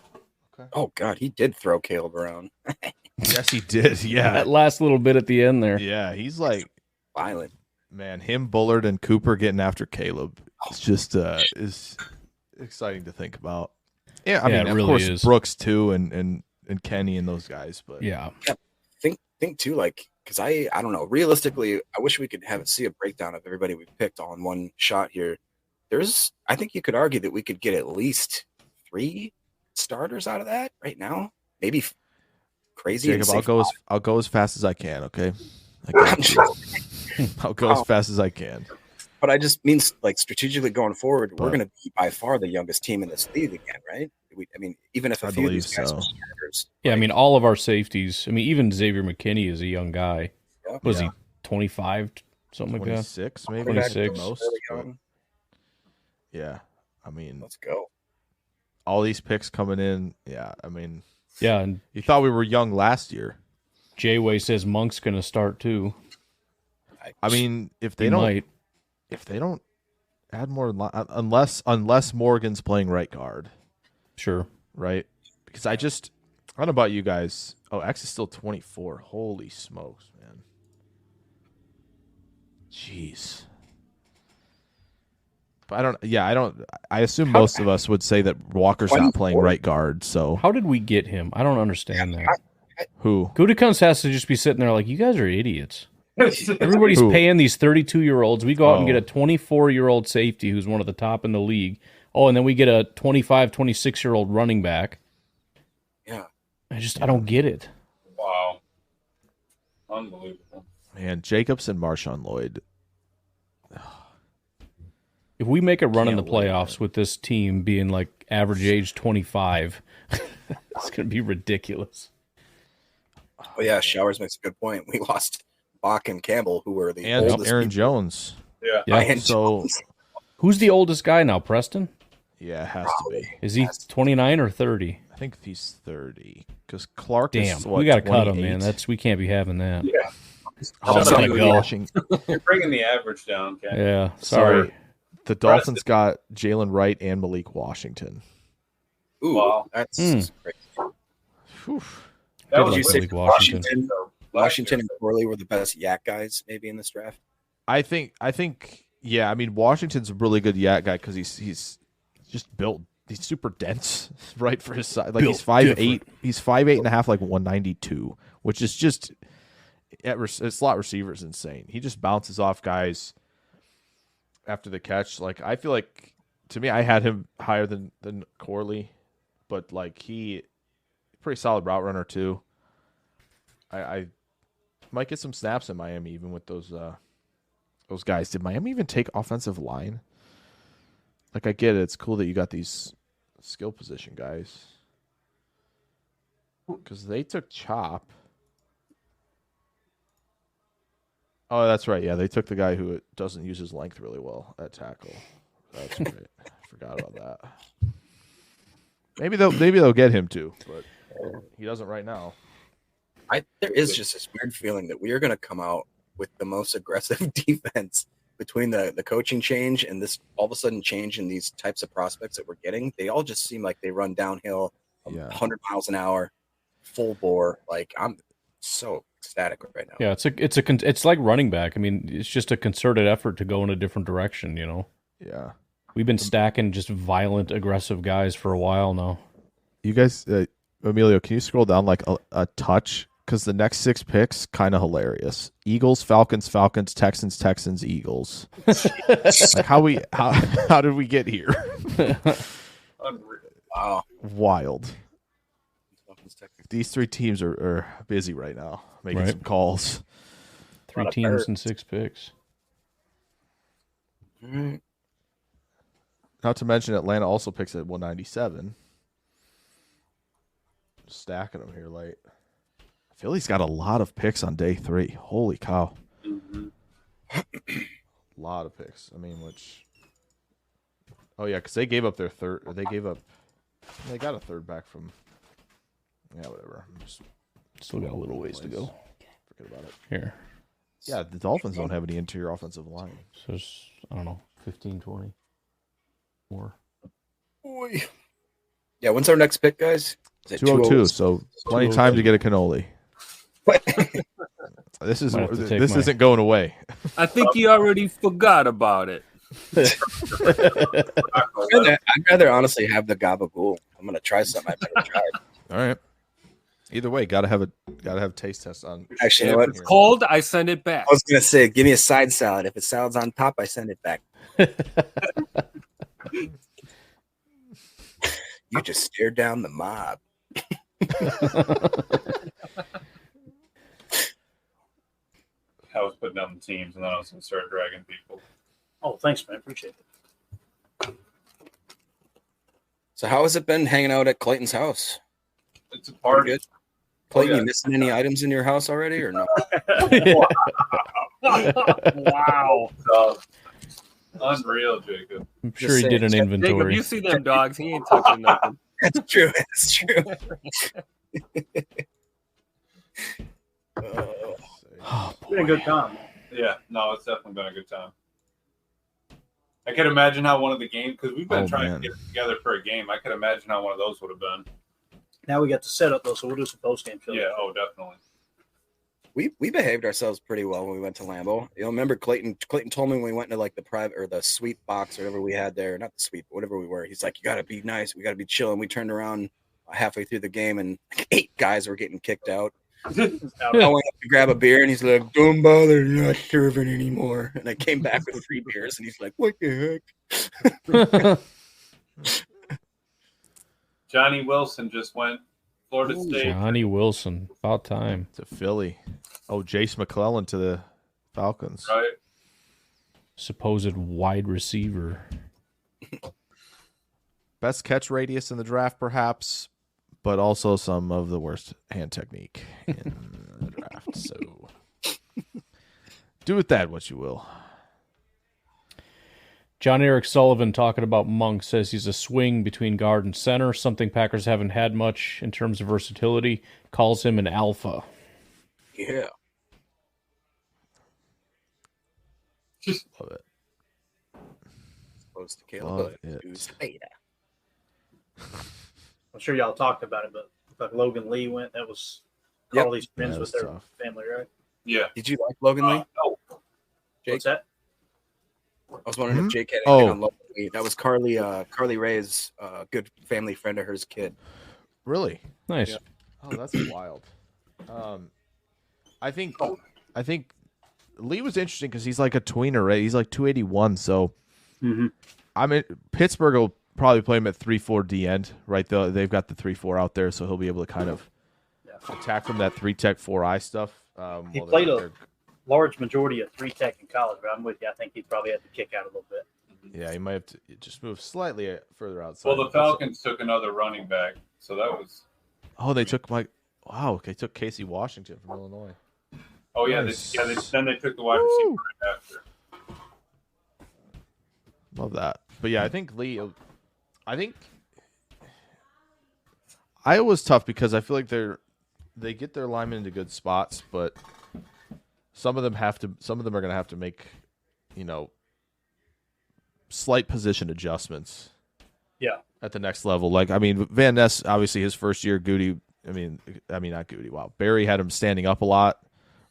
Oh God, he did throw Caleb around. Yes, he did. Yeah, That last little bit at the end there. yeah, he's like Violent. man. Him, Bullard, and Cooper getting after Caleb. It's just is exciting to think about. Yeah, I Yeah, mean, it of really course, is. Brooks too, and Kenny and those guys. But Yeah. Think too, like, because I don't know. Realistically, I wish we could see a breakdown of everybody we picked all in one shot here. I think you could argue that we could get at least 3 starters out of that right now. Maybe crazy. Jacob, I'll go as fast as I can. Okay, I'll go as fast as I can. But I just mean, like, strategically going forward, we're going to be by far the youngest team in this league again, right? I mean, even if a I few of believe these guys so. are starters. Yeah, I mean, all of our safeties. I mean, even Xavier McKinney is a young guy. Yeah. Was Yeah. he 25, something like that? 26, maybe 26. most. Really but- young. Yeah, I mean, Let's go. all these picks coming in. Yeah, I mean, Yeah, and you thought we were young last year. J-Way says Monk's going to start too. I mean, if He they don't, might. add more, unless Morgan's playing right guard, Sure. right? Because I don't know about you guys. Oh, X is still 24. Holy smokes, man! Jeez. But I don't. I assume most of us would say that Walker's not playing right guard. So How did we get him? I don't understand that. who? Gutekunst has to just be sitting there like, you guys are idiots. Everybody's Who? paying these 32-year-olds. We go out and Oh. get a 24-year-old safety who's one of the top in the league. Oh, and then we get a 25, 26-year-old running back. Yeah. I don't get it. Wow. Unbelievable. Man, Jacobs and Marshawn Lloyd. If we make a run in the Can't wait, playoffs with this team being like average age 25, it's going to be ridiculous. Oh yeah, Showers makes a good point. We lost Bach and Campbell, who were the And oldest Aaron people. Jones. Yeah. Yeah. So Who's the oldest guy now, Preston? yeah, it has to be. Is he 29 or 30? I think he's 30 because Clark Damn, is what, we got to cut him, 28? man. We can't be having that. Yeah. Oh, Shut up, go. You're bringing the average down, Ken. Yeah, Sorry. sorry. The Dolphins got Jalen Wright and Malik Washington. Ooh, Wow. that's Mm. great. Whew. That Good was luck, you say Malik Washington. Washington and Corley were the best yak guys maybe in this draft. I think, yeah. I mean, Washington's a really good yak guy because he's just built. He's super dense, right, for his size. Like Built he's 5'8". different. He's 5'8.5", like 192, which is just slot receiver is insane. He just bounces off guys after the catch. Like I feel like, to me, I had him higher than Corley, but like he pretty solid route runner too. I might get some snaps in Miami even with those guys. Did Miami even take offensive line? Like I get it, it's cool that you got these skill position guys because they took Chop. Oh, that's right. Yeah, they took the guy who doesn't use his length really well at tackle. That's great. Forgot about that. Maybe they'll get him too, but he doesn't right now. There is just this weird feeling that we are going to come out with the most aggressive defense between the coaching change and this all of a sudden change in these types of prospects that we're getting. They all just seem like they run downhill 100 miles an hour, full bore. Like I'm so ecstatic right now. Yeah, it's like running back. I mean, it's just a concerted effort to go in a different direction, you know? Yeah. We've been stacking just violent, aggressive guys for a while now. You guys, Emilio, can you scroll down like a touch? Because the next 6 picks, kind of hilarious. Eagles, Falcons, Texans, Eagles. Like how did we get here? Wow. Wild. These 3 teams are busy right now, making Right. some calls. 3 teams and 6 picks. Mm-hmm. Not to mention Atlanta also picks at 197. Stacking them here late. Philly's got a lot of picks on day 3. Holy cow. A lot of picks. I mean, which... Oh, yeah, because they gave up their third... Or they got a third back from... Yeah, whatever. Still got a little ways to go. Forget about it. Here. Yeah, the Dolphins don't have any interior offensive line. So it's, I don't know, 15, 20 more. Yeah, when's our next pick, guys? Is it 202, so plenty of time to get a cannoli. This isn't going away. I think he already forgot about it. I'd rather honestly have the gabagool. I'm gonna try something I better try. All right. Either way, gotta have a taste test on. Actually, you know If what? it's cold, I send it back. I was gonna say, give me a side salad. If it's salad's on top, I send it back. You just stared down the mob. I was putting down the teams, and then I was going to start dragging people. Oh, thanks, man. Appreciate it. So how has it been hanging out at Clayton's house? It's a party. Good. Clayton, Oh, yeah. you missing any items in your house already, or no? Wow. Unreal, Jacob. I'm sure he did an Jacob, inventory. you see them dogs? He ain't touching nothing. That's true. That's true. It's been a good time. Yeah, no, it's definitely been a good time. I could imagine how one of the games, because we've been trying to get together for a game. I could imagine how one of those would have been. Now we got the setup though, so we'll do some post game shows. Yeah, oh, definitely. We behaved ourselves pretty well when we went to Lambeau. You know, remember Clayton told me when we went into like the private or the suite box or whatever we had there, not the suite, but whatever we were. He's like, you got to be nice. We got to be chill. And we turned around halfway through the game and 8 guys were getting kicked out. I went up to grab a beer and he's like, don't bother, you're not serving anymore. And I came back with 3 beers and he's like, what the heck? Johnny Wilson just went Florida State. Johnny Wilson. About time. To Philly. Oh, Jace McClellan to the Falcons. Right. Supposed wide receiver. Best catch radius in the draft, perhaps, but also some of the worst hand technique in the draft. So do with that what you will. John Eric Sullivan talking about Monk says he's a swing between guard and center, something Packers haven't had much in terms of versatility. Calls him an alpha. Yeah. Love it. Close to Love Caleb. it. I'm sure y'all talked about it, but like Logan Lee went. That was Yep. Carly's friends That with was their tough. family, right? Yeah. Did you like Logan Lee? No. Jake? What's that? I was wondering Hmm? if Jake had anything Oh. on Logan Lee. That was Carly Ray's good family friend of hers kid. Really? Nice. Yeah. Oh, that's wild. I think Lee was interesting because he's like a tweener, right? He's like 281. So I mean, Pittsburgh will probably play him at 3-4 D end, right? They've got the 3-4 out there, so he'll be able to kind of attack from that 3-tech 4-eye stuff. He while played they're- a large majority of 3-tech in college, but I'm with you. I think he probably had to kick out a little bit. Yeah, he might have to just move slightly further outside. Well, the Falcons took another running back, so that was. Oh, they took they took Casey Washington from Illinois. Oh yeah, Nice. then they took the wide receiver right after. Love that. But yeah, I think Iowa's tough because I feel like they get their linemen into good spots, but some of them are going to have to make, slight position adjustments. Yeah. At the next level. Like, I mean, Van Ness, obviously his first year, Goody, not Goody. Wow. Barry had him standing up a lot,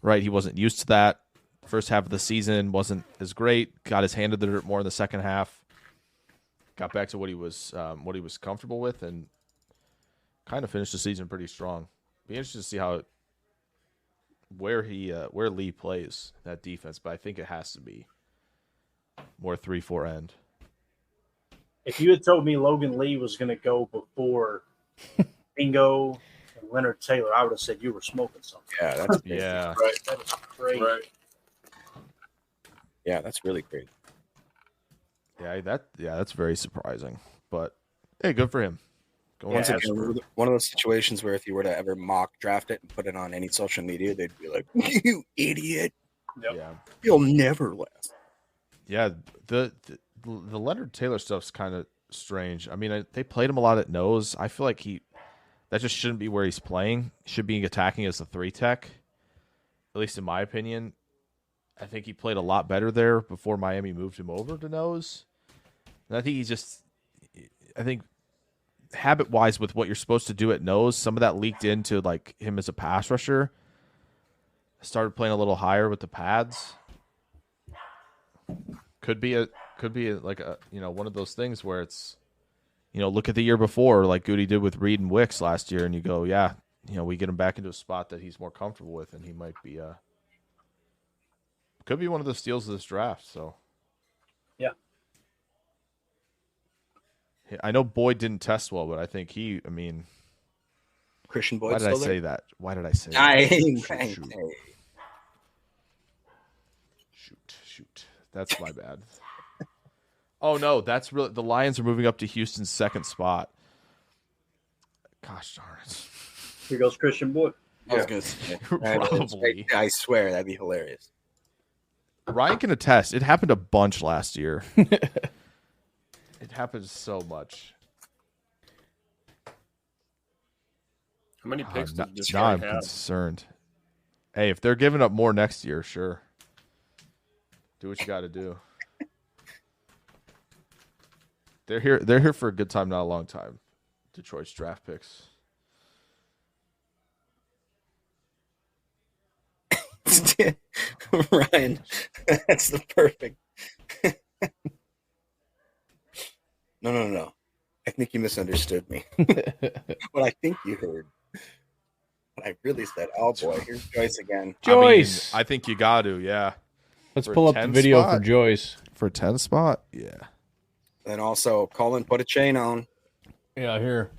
right? He wasn't used to that. First half of the season wasn't as great. Got his hand to the dirt more in the second half. Got back to what he was comfortable with, and kind of finished the season pretty strong. Be interested to see where Lee plays that defense, but I think it has to be more 3-4 end. If you had told me Logan Lee was going to go before Bingo and Leonard Taylor, I would have said you were smoking something. Yeah, that's Yeah. Right. That is great. Right. Yeah, that's really great. Yeah, that's very surprising. But hey, good for him. Once again, one of those situations where if you were to ever mock draft it and put it on any social media, they'd be like, "You idiot! Yeah, You'll never last." Yeah, the Leonard Taylor stuff's kind of strange. I mean, they played him a lot at nose. I feel like that just shouldn't be where he's playing. He should be attacking as a 3-tech, at least in my opinion. I think he played a lot better there before Miami moved him over to nose. And I think habit-wise with what you're supposed to do at nose, some of that leaked into like him as a pass rusher. I started playing a little higher with the pads. Could be like a one of those things where it's look at the year before like Goody did with Reed and Wicks last year, and you go, yeah, we get him back into a spot that he's more comfortable with, and he might be could be one of the steals of this draft. So yeah, I know Boyd didn't test well, but I think Christian Boyd. Why did I say that? Shoot. That's my bad. Oh no, that's really the Lions are moving up to Houston's second spot. Gosh darn it! Here goes Christian Boyd. I was gonna say, probably. I swear that'd be hilarious. Ryan can attest. It happened a bunch last year. It happens so much. How many picks did this now guy I'm have? concerned. Hey, if they're giving up more next year, sure. Do what you got to do. They're here for a good time, not a long time. Detroit's draft picks. Ryan, that's the perfect. No. I think you misunderstood me. What I think you heard. What I really said, oh boy, here's Joyce again. Joyce! I think you got to, yeah. Let's For pull a up the 10 video spot? for Joyce. For a 10 spot? Yeah. Then also, Colin, put a chain on. Yeah, here.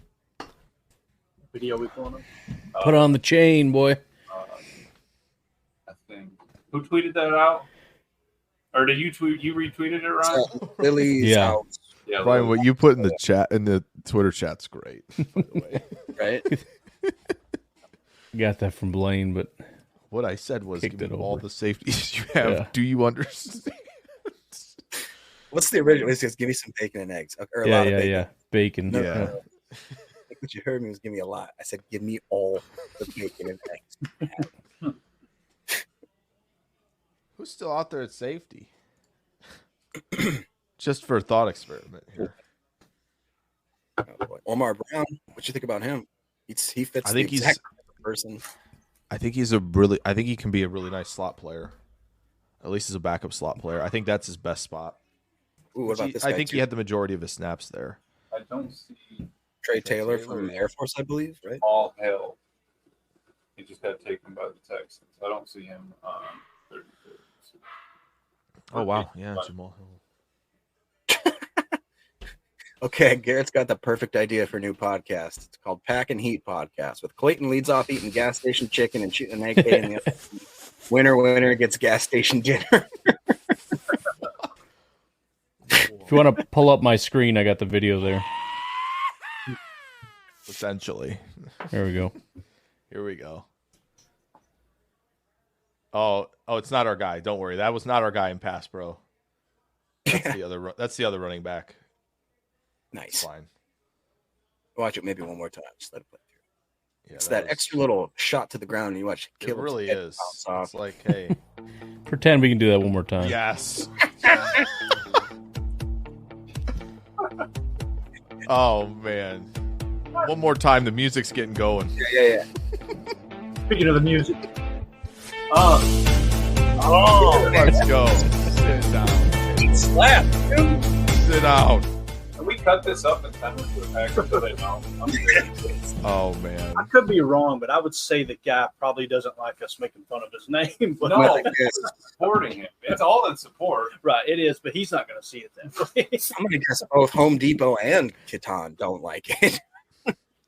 Video we pulling up. Put on the chain, boy. I think. Who tweeted that out? Or did you tweet? You retweeted it, Ryan? Lily's Yeah. house. Yeah, Ryan, what you put in the chat in the Twitter chat's great. By the way. Right? Got that from Blaine, but What I said was Kicked give me it all over. the safeties you have. Yeah. Do you understand? What's the original? It says, give me some bacon and eggs. Or a lot of bacon. Bacon. No, Yeah. no. I think what you heard me was give me a lot. I said, give me all the bacon and eggs. Who's still out there at safety? Just for a thought experiment here. Oh, boy. Omar Brown, what you think about him? He fits I think the he's- exact person. I think he can be a really nice slot player. At least as a backup slot player. I think that's his best spot. Ooh, what about this I guy, think too? he had the majority of his snaps there. I don't see Trey Taylor from Air Force, I believe, right? Paul Hill. He just got taken by the Texans. I don't see him on 32. Oh wow, yeah, Jamal Hill. Okay, Garrett's got the perfect idea for a new podcast. It's called Pack and Heat Podcast, with Clayton leads off eating gas station chicken and shooting an AK in the winner gets gas station dinner. If you want to pull up my screen, I got the video there. Essentially. There we go. Here we go. Oh, it's not our guy. Don't worry. That was not our guy in pass, bro. That's the other running back. Nice. It's fine. Watch it maybe one more time. Just let it play through. Yeah, It's that was- extra little shot to the ground, and you watch It Caleb's really head is. bounce off. It's like, hey, Pretend we can do that one more time. yes. Oh man. One more time. The music's getting going. Yeah. Speaking of the music. Let's go. Sit down. Slap, dude. Sit down. Can we cut this up and send it to the Packers so they know? I'm serious. Oh man. I could be wrong, but I would say the guy probably doesn't like us making fun of his name. But No, it's supporting him. It's all in support. right, it is, but he's not going to see it that way. Somebody guess both Home Depot and Kitan don't like it.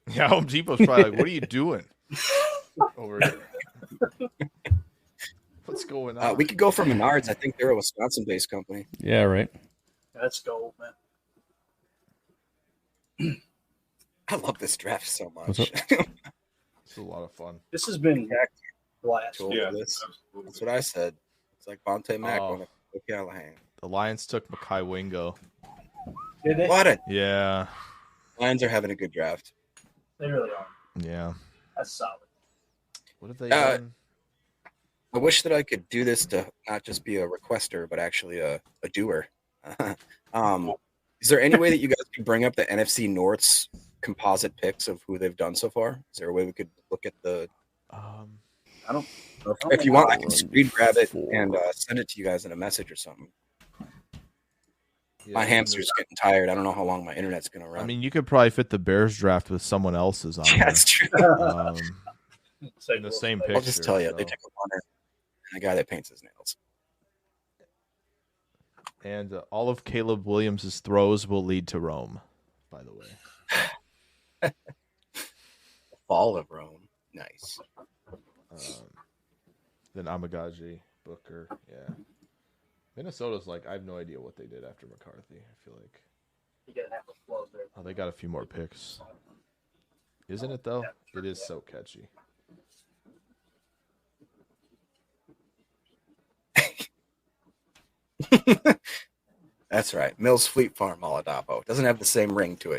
Yeah, Home Depot's probably like, what are you doing over here? What's going on? We could go for Menards. I think they're a Wisconsin-based company. Yeah, right. Let's go, man. I love this draft so What's much. It's a lot of fun. This has been blast. Yeah, That's what I said. It's like Bonte Mack Oh. going to Callahan. The Lions took Makai Wingo. Did they? What? Yeah. Lions are having a good draft. They really are. Yeah. That's solid. What have they Uh, done? I wish that I could do this to not just be a requester, but actually a doer. Is there any way that you guys could bring up the NFC North's composite picks of who they've done so far? Is there a way we could look at the? I don't. If you want, I can screen grab it and send it to you guys in a message or something. My hamster's getting tired. I don't know how long my internet's gonna run. I mean, you could probably fit the Bears draft with someone else's on. Yeah, there. that's true. In the same picture. I'll just tell you, so. they took a runner and a guy that paints his nails. And all of Caleb Williams' throws will lead to Rome, by the way. Fall of Rome. Nice. Then Amagaji, Booker, yeah. Minnesota's like, I have no idea what they did after McCarthy. I feel like You gotta have a flow there. they got a few more picks. Isn't it though? It is so catchy. That's right. Mills Fleet Farm Oladapo. Doesn't have the same ring to it.